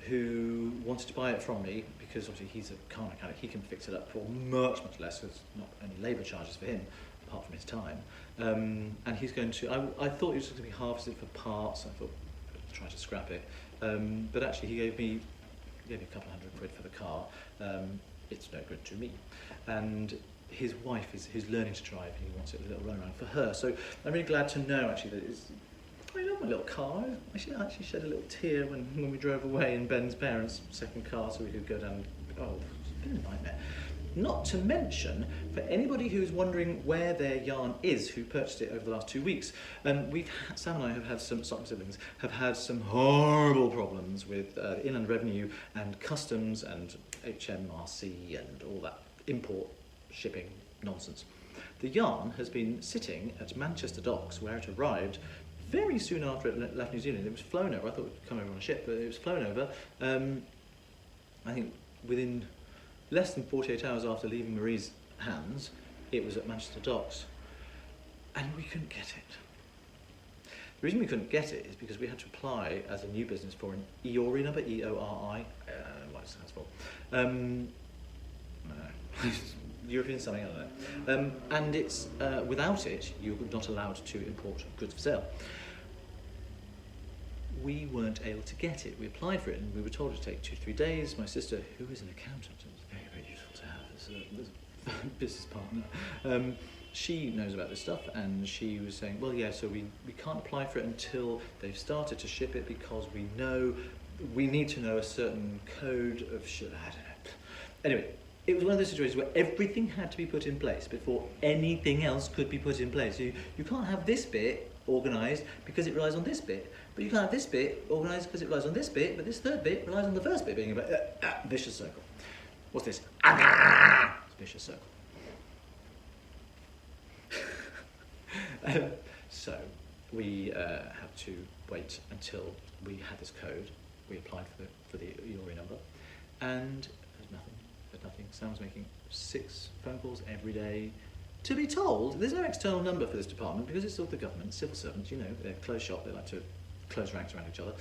who wanted to buy it from me because obviously he's a car mechanic. He can fix it up for much less. There's not any labour charges for him. apart from his time. And he's going to, I thought he was going to be harvested for parts. I thought, try to scrap it. But actually he gave me a couple of £100 for the car. It's no good to me. And his wife who's learning to drive, he wants it a little run around for her. So I'm really glad to know actually that I love my little car. I actually shed a little tear when we drove away in Ben's parents' second car so we could go down. Oh, it's been a nightmare. Not to mention, for anybody who's wondering where their yarn is, who purchased it over the last 2 weeks, Sam and I have had Stockman siblings have had some horrible problems with Inland Revenue and Customs and HMRC and all that import shipping nonsense. The yarn has been sitting at Manchester docks where it arrived very soon after it left New Zealand. It was flown over. I thought it would come over on a ship, but it was flown over. I think within less than 48 hours after leaving Marie's hands, it was at Manchester docks, and we couldn't get it. The reason we couldn't get it is because we had to apply as a new business for an EORI number, E-O-R-I, what it stands for. I don't know. European something, I don't know. And it's, without it, you're not allowed to import goods for sale. We weren't able to get it. We applied for it and we were told it would take 2-3 days. My sister, who is an accountant, it was very, very useful to have as a business partner, she knows about this stuff, and she was saying, well, yeah, so we can't apply for it until they've started to ship it because we need to know a certain code of, I don't know. Anyway, it was one of those situations where everything had to be put in place before anything else could be put in place. You can't have this bit organised because it relies on this bit, but you can't have this bit organised because it relies on this bit, but this third bit relies on the first bit being a vicious circle. What's this? It's a vicious circle. So we had to wait until we had this code. We applied for the EORI number, and there's nothing. Sam was making 6 phone calls every day to be told there's no external number for this department because it's all the government, civil servants, you know, they're closed shop, they like to close ranks around each other.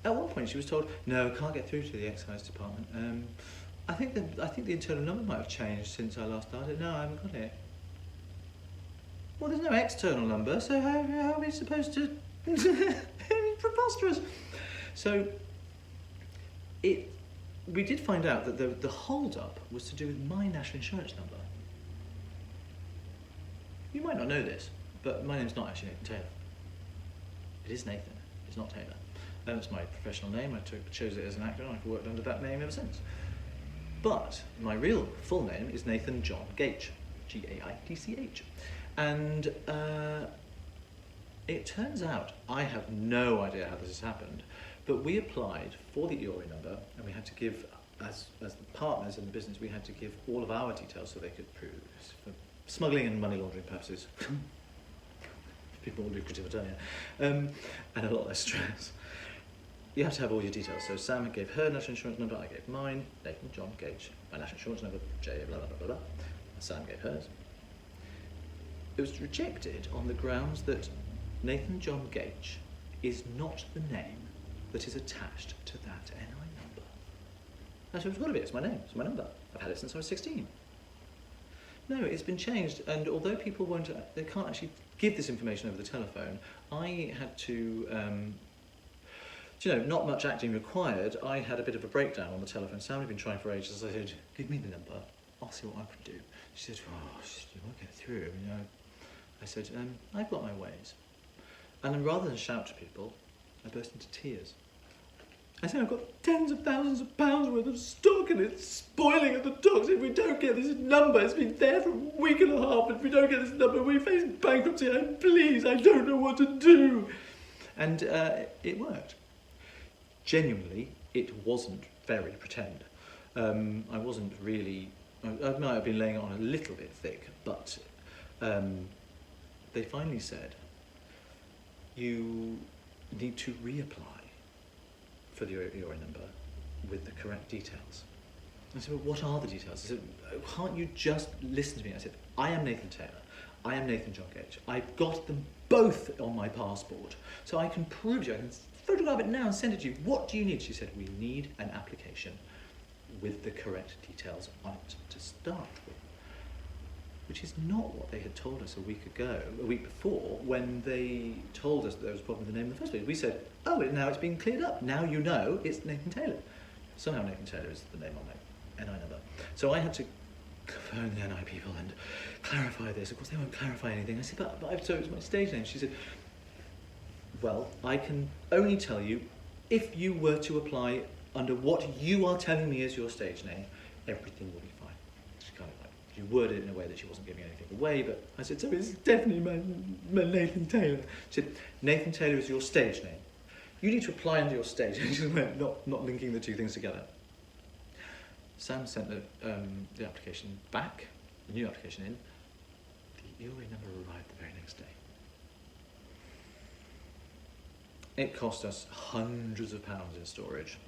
At one point she was told, no, can't get through to the excise department. I think the internal number might have changed since I last started. No, I haven't got it. Well, there's no external number, so how are we supposed to... It's preposterous. So we did find out that the hold-up was to do with my national insurance number. You might not know this, but my name's not actually Nathan Taylor. It is Nathan, it's not Taylor. It's my professional name. I chose it as an actor, and I've worked under that name ever since. But my real full name is Nathan John Gaitch, G-A-I-T-C-H. And it turns out, I have no idea how this has happened, but we applied for the EORI number, and we had to give, as the partners in the business, we had to give all of our details so they could prove for smuggling and money laundering purposes. Be more lucrative, I tell you, and a lot less stress. You have to have all your details. So Sam gave her national insurance number, I gave mine, Nathan John Gaitch, my national insurance number, J blah blah blah blah, and Sam gave hers. It was rejected on the grounds that Nathan John Gaitch is not the name that is attached to that NI number. That's what it's got to be. It's my name. It's my number. I've had it since I was 16. No, it's been changed, and although people they can't actually give this information over the telephone, I had to, not much acting required. I had a bit of a breakdown on the telephone. Sam had been trying for ages. I said, give me the number. I'll see what I can do. She said, you won't get through, I said, I've got my ways. And then rather than shout to people, I burst into tears. I said, I've got tens of thousands of pounds worth of stock and it's spoiling at the docks. If we don't get this number, it's been there for a week and a half. If we don't get this number, we face bankruptcy. And please, I don't know what to do. And it worked. Genuinely, it wasn't very pretend. I wasn't really... I might have been laying it on a little bit thick, but they finally said, you need to reapply for the EORI number with the correct details. I said, well, what are the details? I said, can't you just listen to me? I said, I am Nathan Taylor. I am Nathan John Gaitch. I've got them both on my passport, so I can prove to you, I can photograph it now and send it to you. What do you need? She said, we need an application with the correct details on it to start with. which is not what they had told us a week before, when they told us that there was a problem with the name in the first place. We said, oh, now it's been cleared up. Now you know it's Nathan Taylor. Somehow Nathan Taylor is the name on my NI number. So I had to phone the NI people and clarify this. Of course, they won't clarify anything. I said, but so it's my stage name. She said, well, I can only tell you if you were to apply under what you are telling me is your stage name, everything will be fine. She kind of like, she worded it in a way that she wasn't giving anything away, but I said, so it's definitely my Nathan Taylor. She said, Nathan Taylor is your stage name. You need to apply under your stage name. She went, not linking the two things together. Sam sent the application back, the new application in. The EOA number arrived the very next day. It cost us hundreds of pounds in storage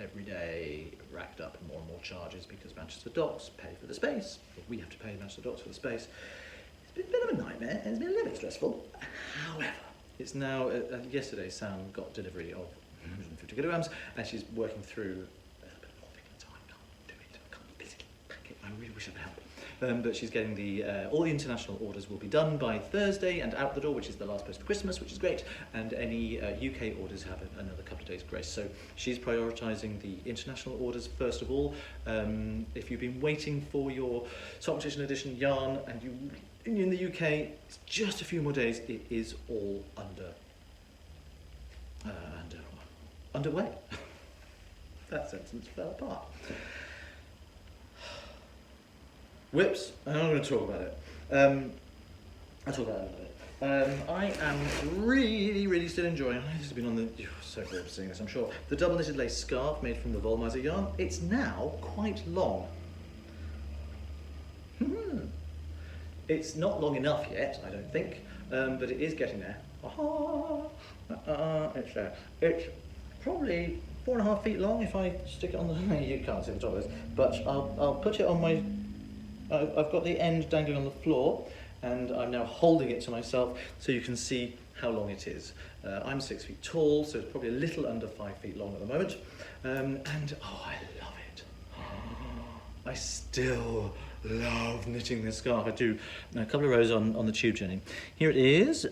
every day, racked up more and more charges because Manchester Docks pay for the space. We have to pay Manchester Docks for the space. It's been a bit of a nightmare and it's been a little bit stressful. However, it's now, yesterday Sam got delivery of 150 kilograms and she's working through a little bit more things, so I can't do it, I can't physically pack it. I really wish I could help. But she's getting all the international orders will be done by Thursday and out the door, which is the last post of Christmas, which is great. And any UK orders have another couple of days grace. So she's prioritising the international orders first of all. If you've been waiting for your Sockmatician Edition yarn and you in the UK, it's just a few more days. It is all underway. That sentence fell apart. Whips, and I'm going to talk about it. I'll talk about it a little bit. I am really still enjoying, I know this has been on the, so bored of seeing this I'm sure, the double knitted lace scarf made from the Volmizer yarn. It's now quite long. It's not long enough yet, I don't think, but it is getting there. It's there. It's probably 4.5 feet long if I stick it on the, you can't see the top of this, but I'll put it on my, I've got the end dangling on the floor and I'm now holding it to myself so you can see how long it is. I'm 6 feet tall, so it's probably a little under 5 feet long at the moment. And oh, I love it. I still love knitting this scarf. I do a couple of rows on the tube journey. Here it is.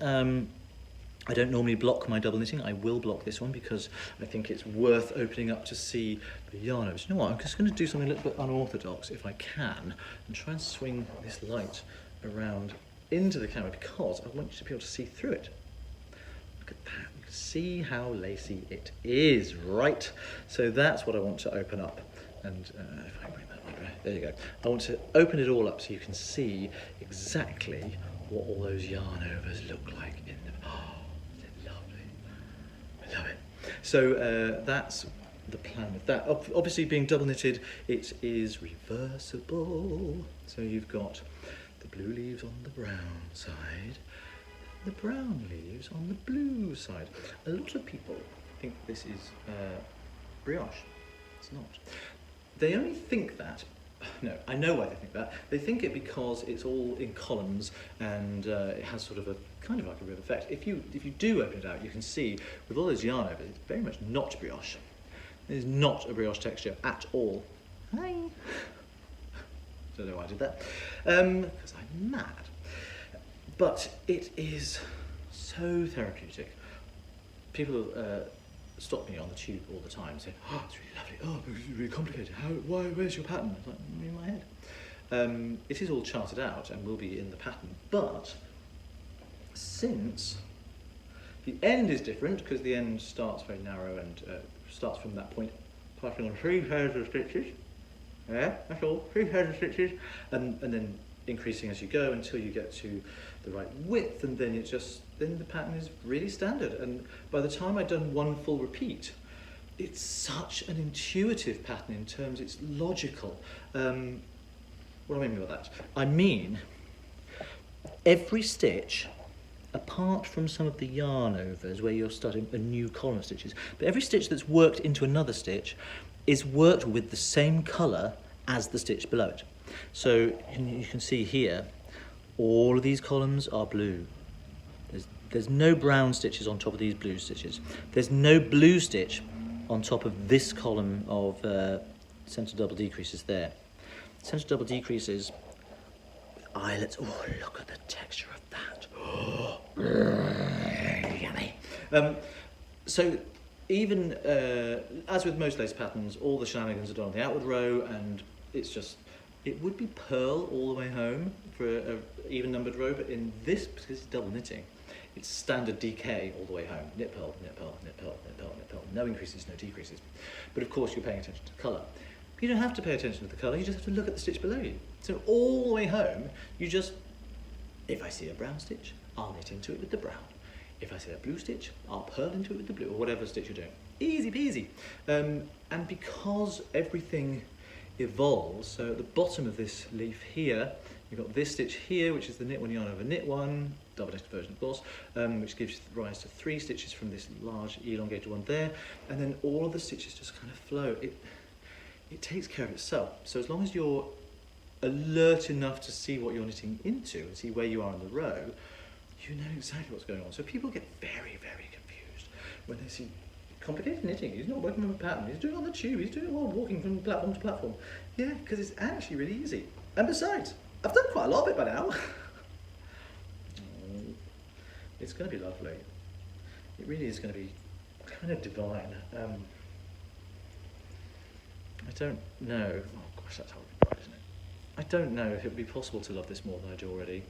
I don't normally block my double knitting. I will block this one because I think it's worth opening up to see the yarn overs. You know what, I'm just going to do something a little bit unorthodox if I can and try and swing this light around into the camera because I want you to be able to see through it. Look at that, you can see how lacy it is, right? So that's what I want to open up. And if I bring that one right, there you go. I want to open it all up so you can see exactly what all those yarn overs look like in the, I love it. So that's the plan with that. Obviously being double knitted, it is reversible. So you've got the blue leaves on the brown side, the brown leaves on the blue side. A lot of people think this is brioche. It's not. They only think that, no, I know why they think that. They think it because it's all in columns and it has sort of a kind of like a rib effect. If you do open it out, you can see with all those yarn over it, it's very much not brioche. It is not a brioche texture at all. Hi. Don't know why I did that. Because I'm mad. But it is so therapeutic. People stop me on the tube all the time and say, oh, it's really lovely, oh, it's really complicated, where's your pattern? It's like, in my head. It is all charted out and will be in the pattern, but since the end is different, because the end starts very narrow and starts from that point, passing on 3 pairs of stitches, yeah, that's all, 3 pairs of stitches, and then increasing as you go until you get to the right width, and then then the pattern is really standard. And by the time I'd done one full repeat, it's such an intuitive pattern in terms it's logical. What do I mean by that? I mean, every stitch, apart from some of the yarn overs where you're starting a new column of stitches, but every stitch that's worked into another stitch is worked with the same colour as the stitch below it. So you can see here, all of these columns are blue. There's no brown stitches on top of these blue stitches. There's no blue stitch on top of this column of centre double decreases there. Centre double decreases eyelets. Oh, look at the texture of that. Oh, yummy. So even as with most lace patterns, all the shenanigans are done on the outward row, and it's just, it would be pearl all the way home for a even numbered row, but in this, because it's double knitting, it's standard DK all the way home. Knit pearl, knit pearl, knit pearl, knit pearl, knit pearl. No increases, no decreases. But of course you're paying attention to the colour. You don't have to pay attention to the colour, you just have to look at the stitch below you. So all the way home, you just, if I see a brown stitch, I'll knit into it with the brown. If I see a blue stitch, I'll purl into it with the blue, or whatever stitch you're doing. Easy peasy. And because everything evolves, so at the bottom of this leaf here, you've got this stitch here, which is the knit one yarn over knit one, double-knitted version of course, which gives rise to 3 stitches from this large elongated one there, and then all of the stitches just kind of flow. It takes care of itself. So as long as you're alert enough to see what you're knitting into and see where you are in the row, you know exactly what's going on. So people get very, very confused when they see complicated knitting. He's not working with a pattern, he's doing it on the tube, he's doing it while walking from platform to platform. Yeah, because it's actually really easy. And besides, I've done quite a lot of it by now. It's going to be lovely. It really is going to be kind of divine. I don't know. Oh gosh, that's horribly bright, isn't it? I don't know if it would be possible to love this more than I do already.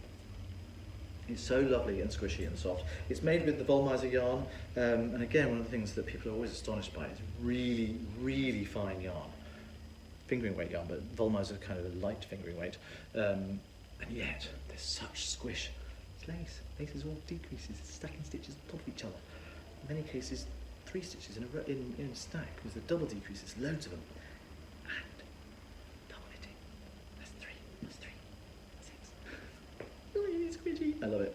It's so lovely and squishy and soft. It's made with the Volmizer yarn, and again, one of the things that people are always astonished by is really, really fine yarn. Fingering weight yarn, but Volmizer is kind of a light fingering weight, and yet there's such squish. It's lace. Lace is all decreases, it's stacking stitches on top of each other. In many cases, 3 stitches in a stack, because the double decreases, loads of them. And double knitting. That's 3 plus 3, 6. Oh, it's squidgy. I love it.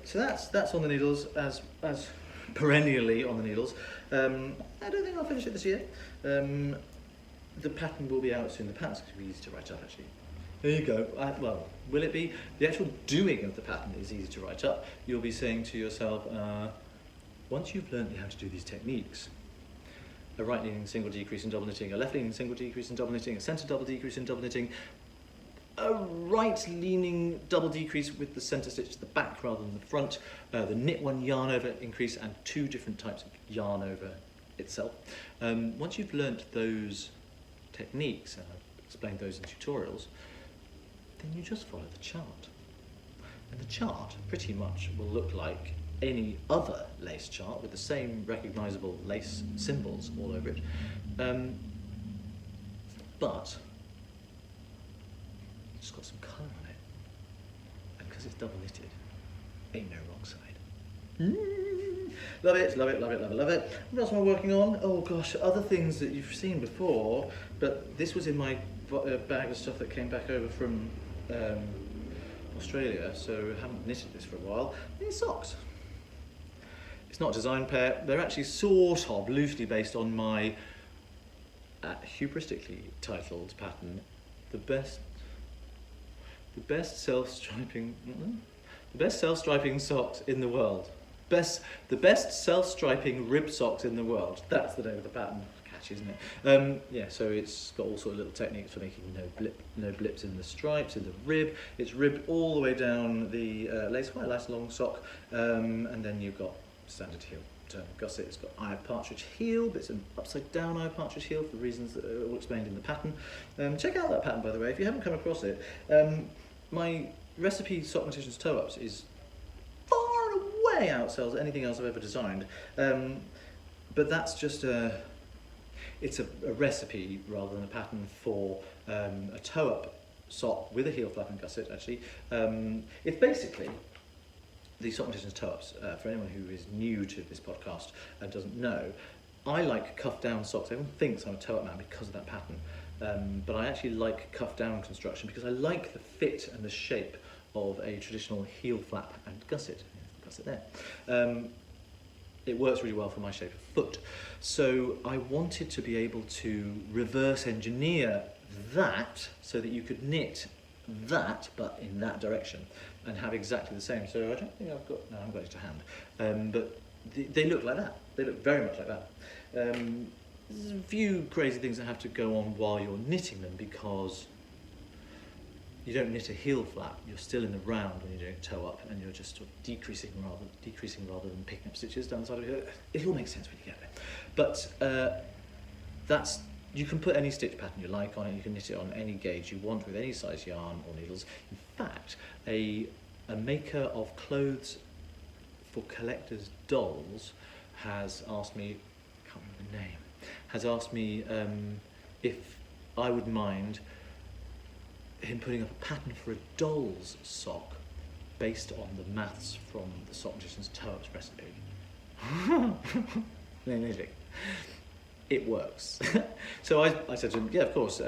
So that's on the needles, as perennially on the needles. I don't think I'll finish it this year. The pattern will be out soon. The pattern's going to be easy to write up, actually. There you go. Well, will it be? The actual doing of the pattern is easy to write up. You'll be saying to yourself, once you've learned how to do these techniques, a right leaning single decrease in double knitting, a left leaning single decrease in double knitting, a centre double decrease in double knitting, a right leaning double decrease with the centre stitch to the back rather than the front, the knit one yarn over increase, and 2 different types of yarn over itself. Once you've learnt those techniques, and I've explained those in tutorials, then you just follow the chart. And the chart pretty much will look like any other lace chart with the same recognisable lace symbols all over it. But it's got some colour on it. And because it's double knitted, ain't no wrong side. Love it, love it, love it, love it, love it. What else am I working on? Oh gosh, other things that you've seen before, but this was in my bag of stuff that came back over from Australia, so I haven't knitted this for a while. These socks. It's not a design pair, they're actually sort of loosely based on my hubristically titled pattern, the best self-striping socks in the world. The best self-striping rib socks in the world. That's the name of the pattern. Catchy, isn't it? Yeah, so it's got all sort of little techniques for making no blips in the stripes, in the rib. It's ribbed all the way down the lace, quite a nice long sock, and then you've got standard heel gusset. It's got eye partridge heel, but it's an upside down eye partridge heel for reasons that are all explained in the pattern. Check out that pattern, by the way, if you haven't come across it. My recipe Sockmatician's toe-ups is far and away outsells anything else I've ever designed, but that's just it's a recipe rather than a pattern for a toe-up sock with a heel flap and gusset, actually. It's basically the Sockmatician's toe-ups. For anyone who is new to this podcast and doesn't know, I like cuff-down socks. Everyone thinks I'm a toe-up man because of that pattern, but I actually like cuff-down construction because I like the fit and the shape of a traditional heel flap and gusset. Gusset there. It works really well for my shape of foot. So I wanted to be able to reverse engineer that so that you could knit that, but in that direction, and have exactly the same. So I don't think I've got, no, I haven't got it to hand, but they look like that. They look very much like that. There's a few crazy things that have to go on while you're knitting them, because you don't knit a heel flap, you're still in the round when you're doing toe up, and you're just sort of decreasing rather than picking up stitches down the side of it. It all makes sense when you get there. But you can put any stitch pattern you like on it, you can knit it on any gauge you want with any size yarn or needles. In fact, a maker of clothes for collectors' dolls has asked me, I can't remember the name, has asked me if I would mind him putting up a pattern for a doll's sock based on the maths from the Sockmatician's toe-ups recipe. Amazing. It works. So I said to him, yeah, of course,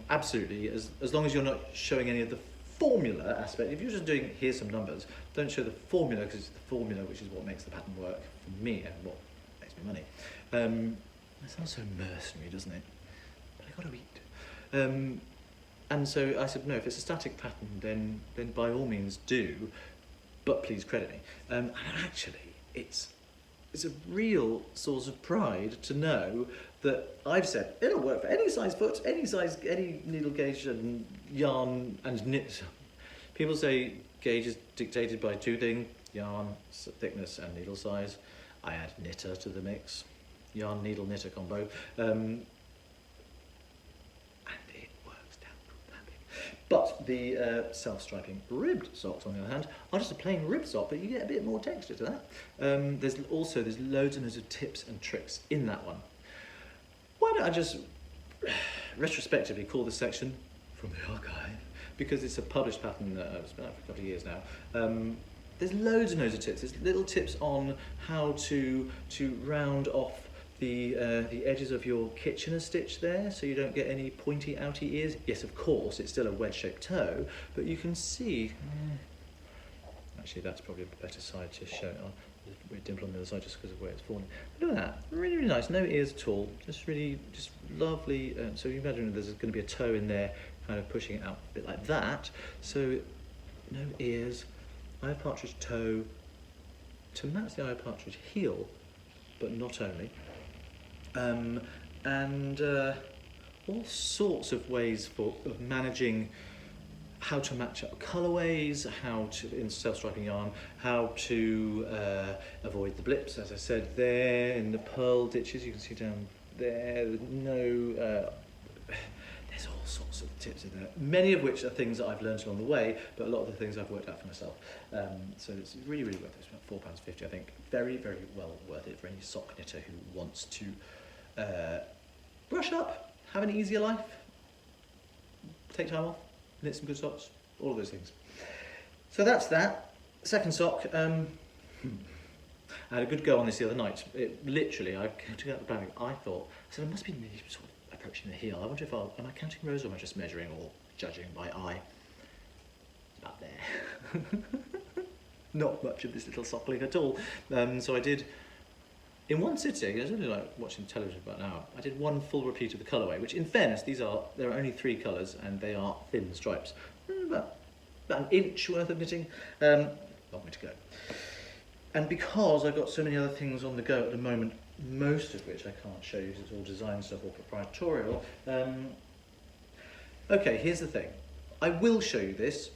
absolutely, as long as you're not showing any of the formula aspect. If you're just doing, here's some numbers, don't show the formula, because it's the formula which is what makes the pattern work for me and what makes me money. It sounds so mercenary, doesn't it? But I got to eat. And so I said, no, if it's a static pattern, then by all means do, but please credit me. And actually, it's a real source of pride to know that I've said it'll work for any size foot, any needle gauge and yarn and knit. People say gauge is dictated by two things: yarn thickness and needle size. I add knitter to the mix, yarn needle knitter combo, and it works down to that. But the self-striping ribbed socks, on the other hand, are just a plain ribbed sock, but you get a bit more texture to that. There's loads and loads of tips and tricks in that one. Why don't I just retrospectively call this section From the Archive, because it's a published pattern it's been out for a couple of years now. There's loads and loads of tips. There's little tips on how to round off the edges of your Kitchener stitch there, so you don't get any pointy outy ears. Yes, of course, it's still a wedge-shaped toe, but you can see. Actually, that's probably a better side to show it on. Weird dimple on the other side just because of where it's falling. Look at that, really, really nice. No ears at all. Just lovely. So you imagine there's going to be a toe in there, kind of pushing it out a bit like that. So no ears. Eye of partridge toe to match the eye of partridge heel, but not only. And all sorts of ways of managing how to match up colourways, how to, in self-striping yarn, how to avoid the blips, as I said there, in the pearl ditches, you can see down there, there's all sorts of tips in there, many of which are things that I've learned along the way, but a lot of the things I've worked out for myself. So it's really, really worth it. It's about £4.50, I think. Very, very well worth it for any sock knitter who wants to brush up, have an easier life, take time off, knit some good socks, all of those things. So that's that. Second sock, I had a good go on this the other night. It literally, I took it out the bag, I said, I must be sort of approaching the heel. I wonder if am I counting rows or am I just measuring or judging by eye? It's about there. Not much of this little sockling at all. So I did, in one sitting, it was only like watching television for about an hour, I did one full repeat of the colourway, which in fairness, there are only 3 colours and they are thin stripes. About an inch worth of knitting. Long way to go. And because I've got so many other things on the go at the moment, most of which I can't show you because it's all design stuff or proprietorial. Okay, here's the thing. I will show you this.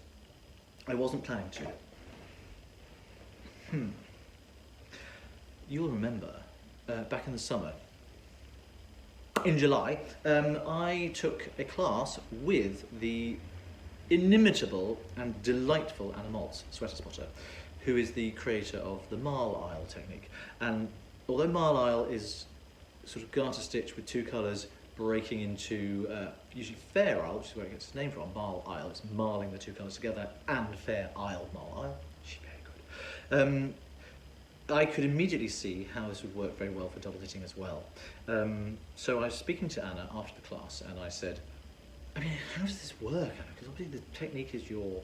I wasn't planning to. You'll remember back in the summer, in July, I took a class with the inimitable and delightful Anna Maltz, sweater spotter, who is the creator of the marl isle technique. And although marl isle is sort of garter stitch with 2 colours breaking into usually fair isle, which is where it gets its name from, marl isle, it's marling the 2 colours together, and fair isle marl isle, she's very good. I could immediately see how this would work very well for double knitting as well. So I was speaking to Anna after the class and I said, I mean, how does this work, Anna? Because obviously the technique is your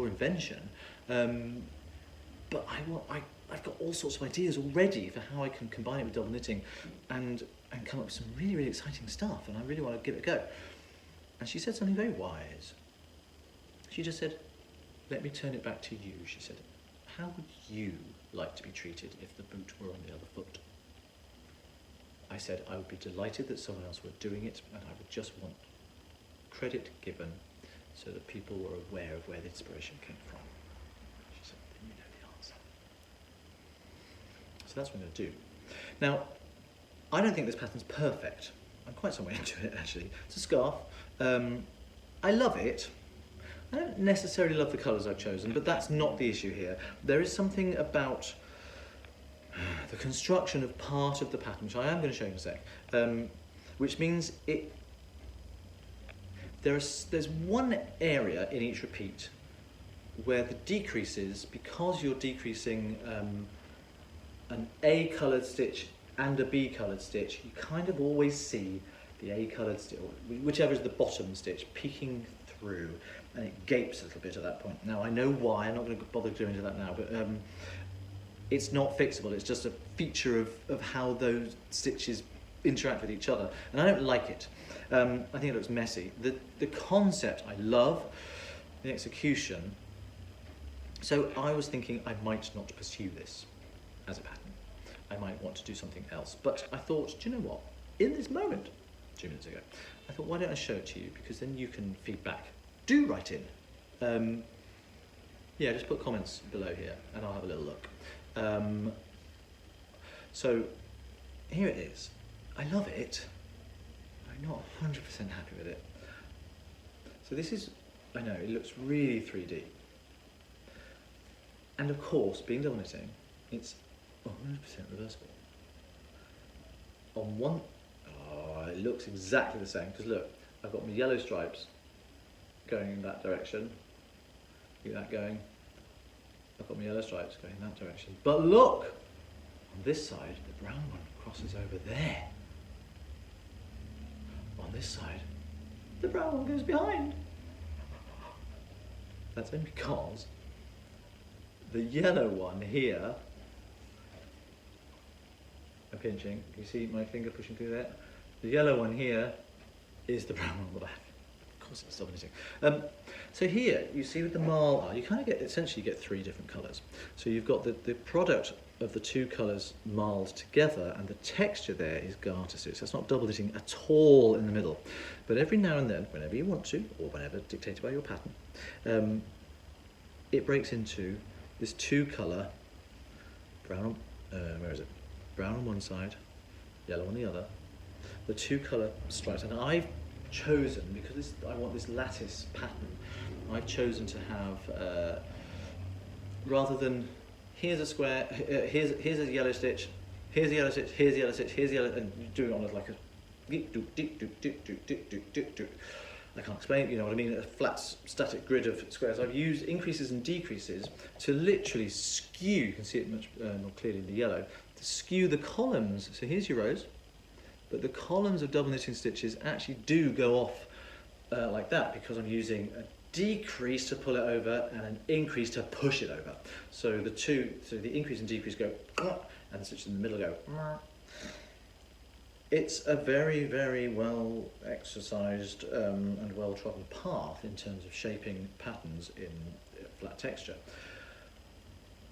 invention, but I've got all sorts of ideas already for how I can combine it with double knitting and come up with some really, really exciting stuff, and I really want to give it a go. And she said something very wise. She just said, let me turn it back to you. She said, how would you like to be treated if the boot were on the other foot? I said I would be delighted that someone else were doing it, and I would just want credit given so that people were aware of where the inspiration came from. She said, then you know the answer. So that's what I'm going to do. Now, I don't think this pattern's perfect. I'm quite some way into it, actually. It's a scarf. I love it. I don't necessarily love the colours I've chosen, but that's not the issue here. There is something about the construction of part of the pattern, which I am going to show you in a sec, which means there's one area in each repeat where the decreases, because you're decreasing an A coloured stitch and a B coloured stitch, you kind of always see the A coloured stitch, whichever is the bottom stitch, peeking through, and it gapes a little bit at that point. Now I know why, I'm not going to bother going into that now, but it's not fixable, it's just a feature of how those stitches interact with each other, and I don't like it. I think it looks messy. The concept I love, the execution, so I was thinking I might not pursue this as a pattern. I might want to do something else, but I thought, do you know what, in this moment, 2 minutes ago, I thought, why don't I show it to you, because then you can feed back. Do write in. Yeah, just put comments below here and I'll have a little look. So here it is. I love it. I'm not 100% happy with it. So this is, I know, it looks really 3D. And of course, being double knitting, it's 100% reversible. On one, it looks exactly the same, because look, I've got my yellow stripes going in that direction. Look at that going. I've got my yellow stripes going in that direction. But look, on this side, the brown one crosses over there. On this side, the brown one goes behind. That's only because the yellow one here, I'm pinching, you see my finger pushing through there? The yellow one here is the brown one on the back. Of course it's double knitting. So here, you see with the marl, you kind of get, essentially you get 3 different colours. So you've got the product of the 2 colours marled together, and the texture there is garter stitch. That's not double knitting at all in the middle. But every now and then, whenever you want to, or whenever dictated by your pattern, it breaks into this 2 colour, brown, where is it? Brown on one side, yellow on the other. The 2 colour stripes, and I've chosen, because I want this lattice pattern, I've chosen to have, rather than here's a square, here's a yellow stitch, here's a yellow stitch, here's a yellow stitch, here's a yellow, and you do it on like a, I can't explain it, you know what I mean, a flat static grid of squares. I've used increases and decreases to literally skew, you can see it much more clearly in the yellow, to skew the columns. So here's your rows, but the columns of double knitting stitches actually do go off like that, because I'm using a decrease to pull it over and an increase to push it over. So the increase and decrease go, and the stitches in the middle go. It's a very, very well exercised and well trodden path in terms of shaping patterns in flat texture.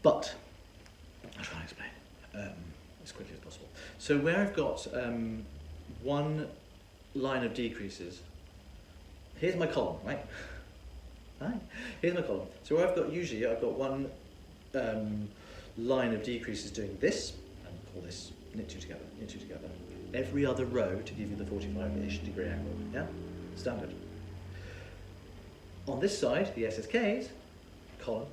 But I'll try and explain as quickly as possible. So where I've got one line of decreases, here's my column, right? Right. Here's my column. So where I've got, usually I've got one line of decreases doing this, and call this knit two together, every other row to give you the 45-ish degree angle, yeah? Standard. On this side, the SSKs, column,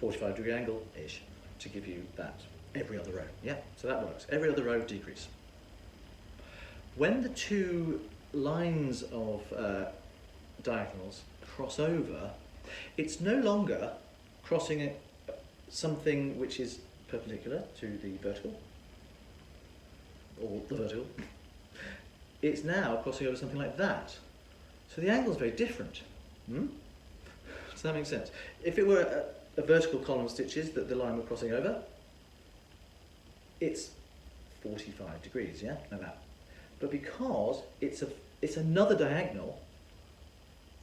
45-degree angle-ish, to give you that every other row, yeah? So that works, every other row decrease. When the 2 lines of diagonals cross over, it's no longer crossing something which is perpendicular to the vertical, or the vertical. It's now crossing over something like that. So the angle is very different. Does that make sense? If it were a vertical column of stitches that the line were crossing over, it's 45 degrees, yeah, like that. But because it's another diagonal,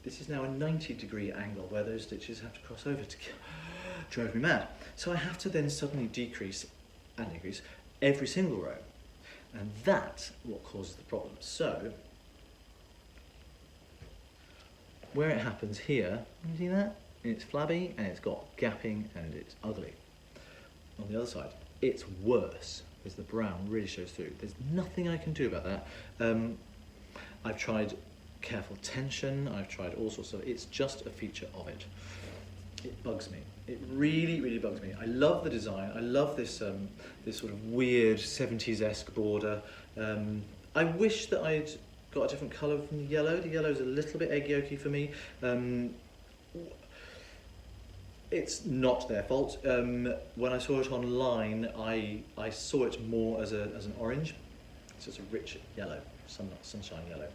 this is now a 90-degree angle where those stitches have to cross over. To drove me mad. So I have to then suddenly decrease and increase every single row. And that's what causes the problem. So where it happens here, you see that? It's flabby and it's got gapping and it's ugly. On the other side, it's worse because the brown really shows through. There's nothing I can do about that. I've tried careful tension, I've tried all sorts of, it's just a feature of it. It bugs me. It really, really bugs me. I love the design. I love this this sort of weird 70s-esque border. I wish that I'd got a different colour from the yellow. The yellow's a little bit egg yolky for me. It's not their fault. When I saw it online, I saw it more as an orange. It's just a rich yellow, sunshine yellow.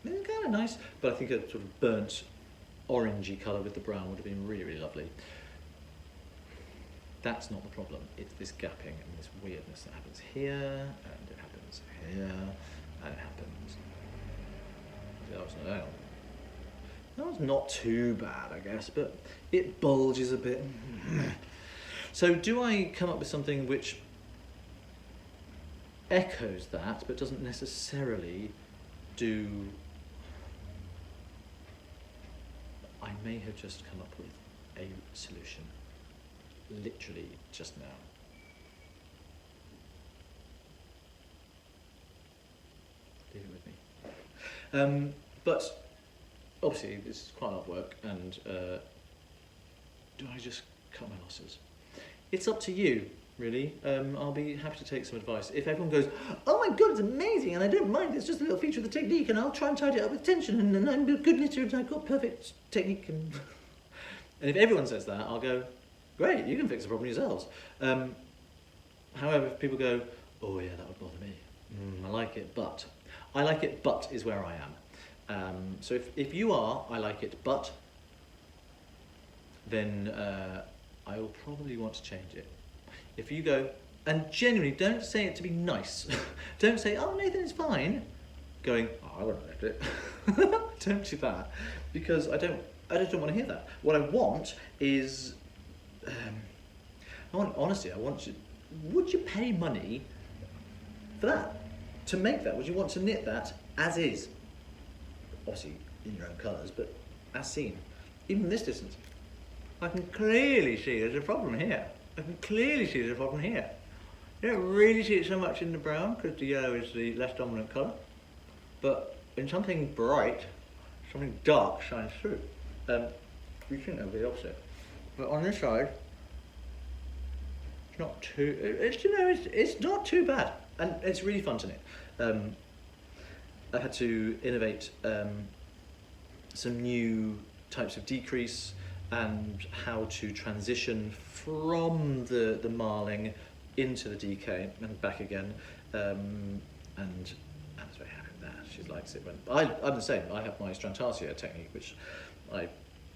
It's kind of nice, but I think a sort of burnt orangey colour with the brown would have been really, really lovely. That's not the problem. It's this gapping and this weirdness that happens here, and it happens here, and it happens. That was not too bad, I guess, but it bulges a bit. So do I come up with something which echoes that, but doesn't necessarily do... I may have just come up with a solution, literally just now. Leave it with me. But obviously this is quite a lot of work, and do I just cut my losses? It's up to you, really. I'll be happy to take some advice. If everyone goes, oh my god, it's amazing, and I don't mind, it's just a little feature of the technique, and I'll try and tidy it up with tension, and I'm a good knitter, and I've got perfect technique, and if everyone says that, I'll go, great, you can fix the problem yourselves. However, if people go, oh yeah, that would bother me, I like it, but is where I am. So if you are, I like it, but, then I will probably want to change it. If you go, and genuinely don't say it to be nice. Don't say, oh Nathan, it's fine. Going, oh, I won't let it. Don't do that, because I just don't want to hear that. What I want is, honestly, would you pay money for that? To make that? Would you want to knit that as is? Obviously in your own colours, but as seen. Even this distance. I can clearly see there's a problem here. I can clearly see there's a problem here. You don't really see it so much in the brown because the yellow is the less dominant colour. But in something bright, something dark shines through. You think that would be the opposite. But on this side, it's not too, it's not too bad. And it's really fun to knit. I had to innovate some new types of decrease and how to transition from the marling into the DK and back again, and Anna's very happy with that. She likes it. I'm the same. I have my Strantarsia technique, which I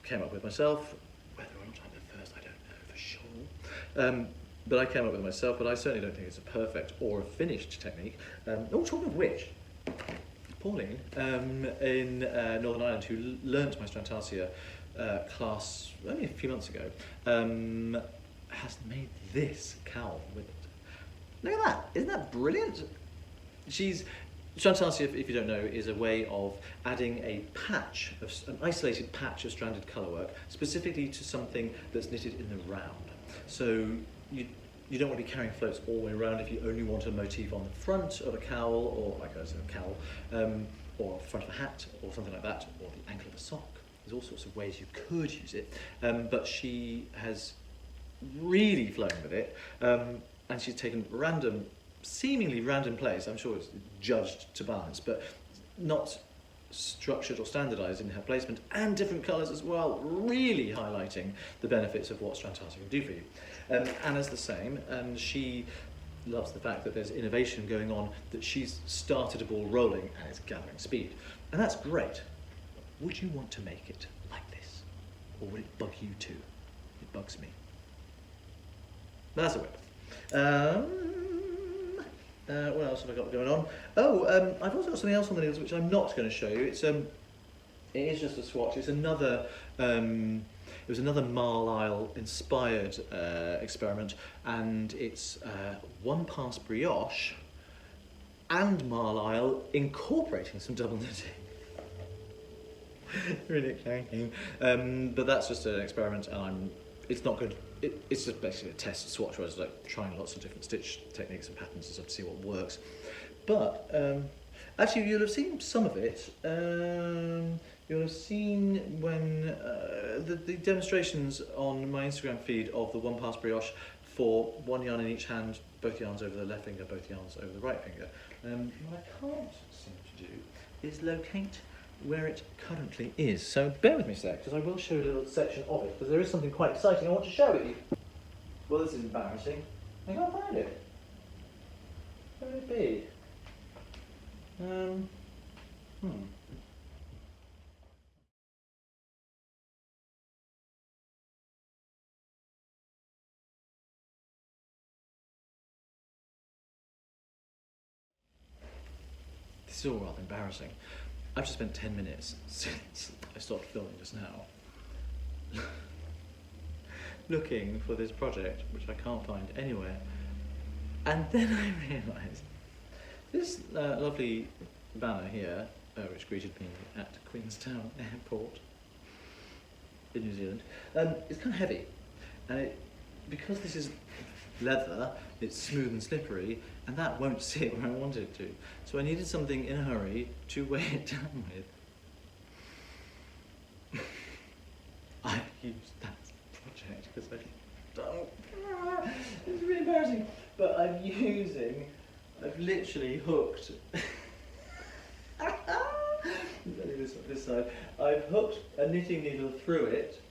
came up with myself. Whether or not I'm the first, I don't know for sure. But I came up with it myself. But I certainly don't think it's a perfect or a finished technique. Talking of which, Pauline in Northern Ireland, who learnt my Strantarsia class only a few months ago, has made this cowl with it. Look at that, isn't that brilliant? Strantarsia, if you don't know, is a way of adding an isolated patch of stranded colourwork, specifically to something that's knitted in the round. So you don't want to be carrying floats all the way around if you only want a motif on the front of a cowl, or like a cowl, or front of a hat, or something like that, or the ankle of a sock. There's all sorts of ways you could use it, but she has really flown with it, and she's taken seemingly random place. I'm sure it's judged to balance, but not structured or standardised in her placement, and different colours as well, really highlighting the benefits of what Strantarsia can do for you. Anna's the same, and she loves the fact that there's innovation going on, that she's started a ball rolling and it's gathering speed. And that's great. Would you want to make it like this? Or would it bug you too? It bugs me. But that's a whip. What else have I got going on? I've also got something else on the needles which I'm not going to show you. It is just a swatch. It's another, it was another Marlisle inspired experiment, and it's one pass brioche and Marlisle incorporating some double knitting. really clanking. But that's just an experiment, and it's not good. It's just basically a test swatch where I was like trying lots of different stitch techniques and patterns and stuff to see what works. But actually, you'll have seen some of it. You'll have seen when the demonstrations on my Instagram feed of the one pass brioche for one yarn in each hand, both yarns over the left finger, both yarns over the right finger. What I can't seem to do is locate where it currently is. So bear with me a sec, because I will show you a little section of it, because there is something quite exciting I want to share with you. Well, this is embarrassing. I can't find it. Where would it be? This is all rather embarrassing. I've just spent 10 minutes since I stopped filming just now looking for this project, which I can't find anywhere. And then I realised this lovely banner here, which greeted me at Queenstown Airport in New Zealand, it's kind of heavy. And because this is leather, it's smooth and slippery, and that won't sit where I want it to. So I needed something in a hurry to weigh it down with. I used that project because I don't. It's really embarrassing. But I've literally hooked. This side. I've hooked a knitting needle through it.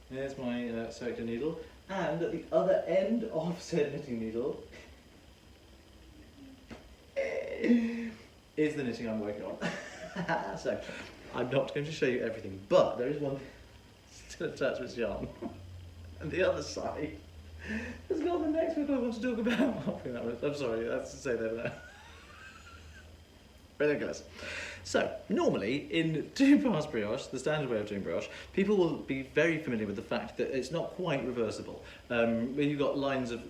There's my circular needle. And at the other end of said knitting needle is the knitting I'm working on. So I'm not going to show you everything, but there is one still attached to this yarn. And the other side has got the next bit I want to talk about. I'm sorry, I have to say that now. Ridiculous. So, normally, in two-pass brioche, the standard way of doing brioche, people will be very familiar with the fact that it's not quite reversible. Where you've got lines of,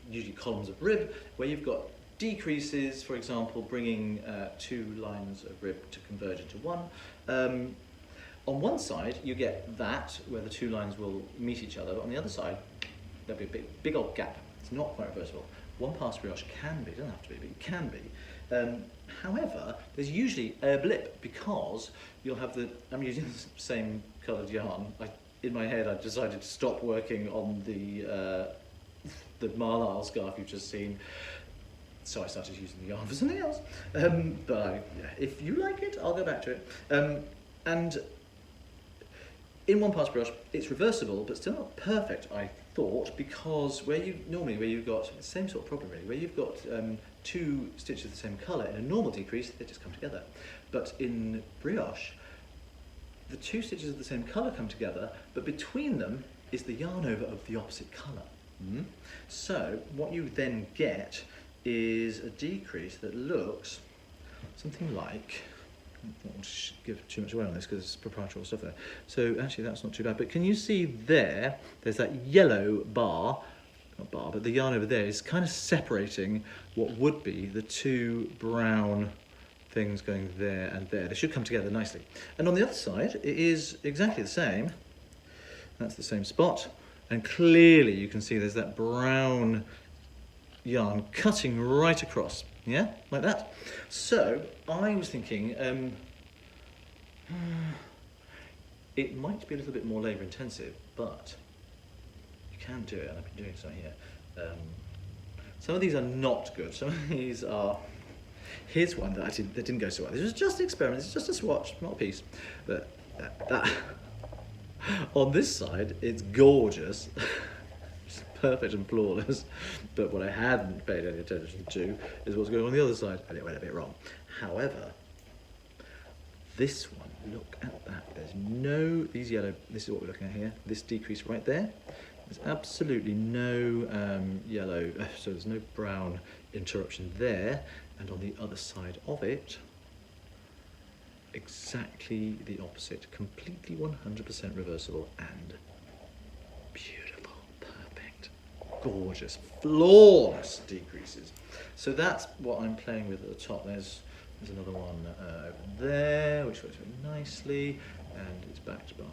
usually columns of rib, where you've got decreases, for example, bringing two lines of rib to converge into one. On one side, you get that, where the two lines will meet each other. On the other side, there'll be a big old gap. It's not quite reversible. One-pass brioche can be, it doesn't have to be, but it can be. However, there's usually a blip because you'll have I'm using the same coloured yarn. In my head, I decided to stop working on the Marlisle scarf you've just seen. So I started using the yarn for something else. But if you like it, I'll go back to it. And in one-pass brioche, it's reversible, but still not perfect, I thought, because where you've got the same sort of problem really, where you've got two stitches of the same colour in a normal decrease, they just come together. But in brioche, the two stitches of the same colour come together, but between them is the yarn over of the opposite colour. So what you then get is a decrease that looks something like, I don't want to give too much away on this because it's proprietary stuff there. So actually that's not too bad, but can you see there's that yellow bar, not bar, but the yarn over there is kind of separating what would be the two brown things going there and there. They should come together nicely. And on the other side, it is exactly the same. That's the same spot. And clearly you can see there's that brown yarn cutting right across. Yeah, like that. So I was thinking it might be a little bit more labour intensive, but you can do it, and I've been doing so here. Some of these are not good. Some of these are. Here's one that didn't go so well. This was just an experiment. It's just a swatch, not a piece. But on this side, it's gorgeous. Perfect and flawless, but what I hadn't paid any attention to is what's going on the other side, and it went a bit wrong. However, this one, look at that. There's no, these yellow, this is what we're looking at here, this decrease right there. There's absolutely no yellow, so there's no brown interruption there, and on the other side of it, exactly the opposite, completely 100% reversible and beautiful. Gorgeous, flawless decreases. So that's what I'm playing with at the top. There's There's another one over there, which works very nicely, and it's backed by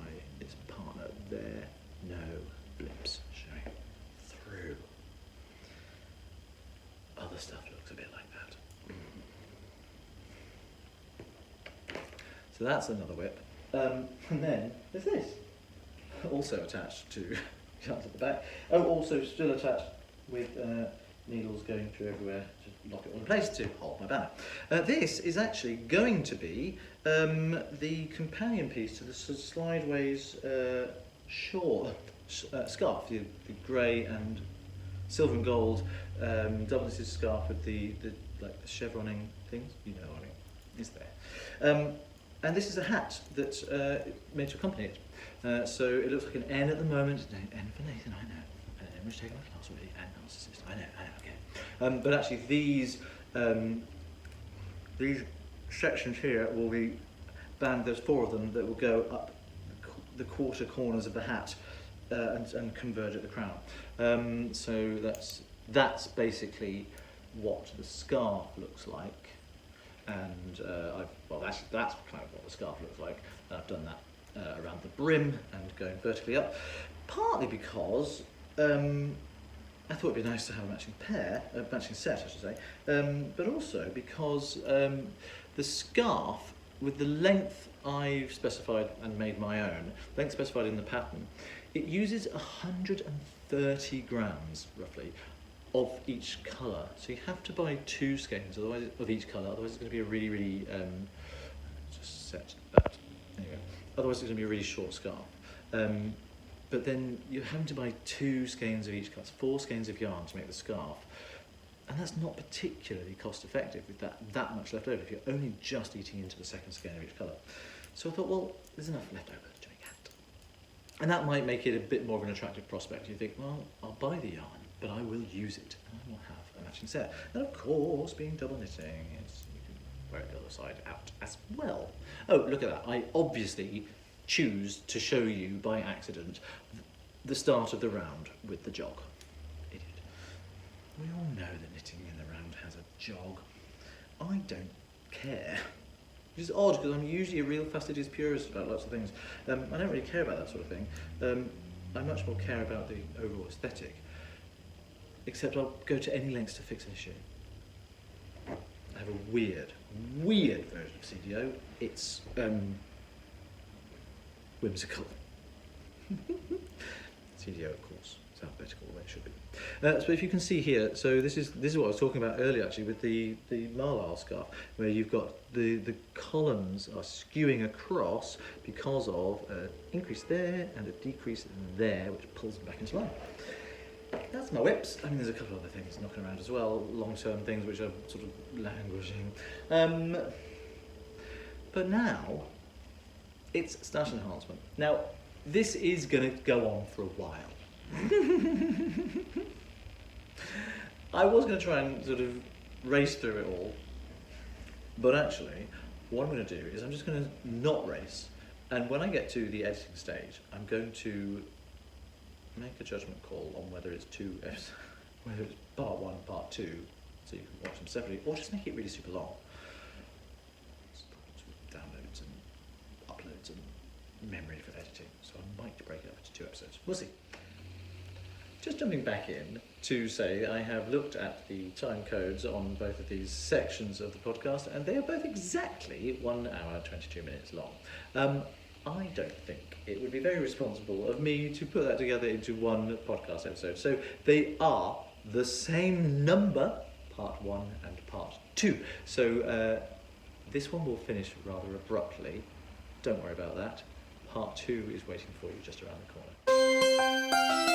its partner there. No blips showing through. Other stuff looks a bit like that. So that's another whip. And then there's this, also attached to yarns at the back. Oh, also still attached with needles going through everywhere to lock it all in place to hold my banner. This is actually going to be the companion piece to the Slideways scarf, the grey and silver and gold double-knitted scarf with the chevroning things. You know what I mean? It's there. And this is a hat that's made to accompany it. So it looks like an N at the moment. No, N for Nathan, I know. I'm just taking my class already. N narcissist, I know, okay. But actually these sections here will be band. There's 4 of them that will go up the quarter corners of the hat and converge at the crown. So that's basically what the scarf looks like. And that's kind of what the scarf looks like. And I've done that around the brim and going vertically up, partly because I thought it'd be nice to have a matching set, I should say, but also because the scarf, with the length I've specified and made my own, length specified in the pattern, it uses 130 grams roughly of each colour. So you have to buy 2 skeins of each colour, otherwise it's going to be a really, just set that, there you go. Otherwise it's going to be a really short scarf. But then you're having to buy 2 skeins of each colour, 4 skeins of yarn to make the scarf. And that's not particularly cost effective with that much left over if you're only just eating into the 2nd skein of each colour. So I thought, well, there's enough left over to make a hat. And that might make it a bit more of an attractive prospect. You think, well, I'll buy the yarn, but I will use it, and I will have a matching set. And of course, being double knitting, you can wear it the other side out as well. Oh, look at that. I obviously choose to show you by accident the start of the round with the jog. Idiot. We all know that knitting in the round has a jog. I don't care. Which is odd because I'm usually a real fastidious purist about lots of things. I don't really care about that sort of thing. I much more care about the overall aesthetic. Except I'll go to any lengths to fix an issue. I have a weird version of CDO. It's whimsical. CDO, of course, it's alphabetical the way it should be. So if you can see here, so this is what I was talking about earlier actually with the Marlisle scarf, where you've got the columns are skewing across because of an increase there and a decrease there, which pulls them back into line. That's my whips. I mean, there's a couple of other things knocking around as well, long-term things which are sort of languishing. But now, it's stash enhancement. Now, this is going to go on for a while. I was going to try and sort of race through it all, but actually, what I'm going to do is I'm just going to not race, and when I get to the editing stage, I'm going to make a judgment call on whether it's whether it's part 1 and part 2, so you can watch them separately, or just make it really super long. Downloads and uploads and memory for editing, so I might break it up into 2 episodes. We'll see. Just jumping back in to say I have looked at the time codes on both of these sections of the podcast, and they are both exactly 1 hour 22 minutes long. I don't think it would be very responsible of me to put that together into 1 podcast episode. So they are the same number, part 1 and part 2. So this one will finish rather abruptly. Don't worry about that. Part 2 is waiting for you just around the corner.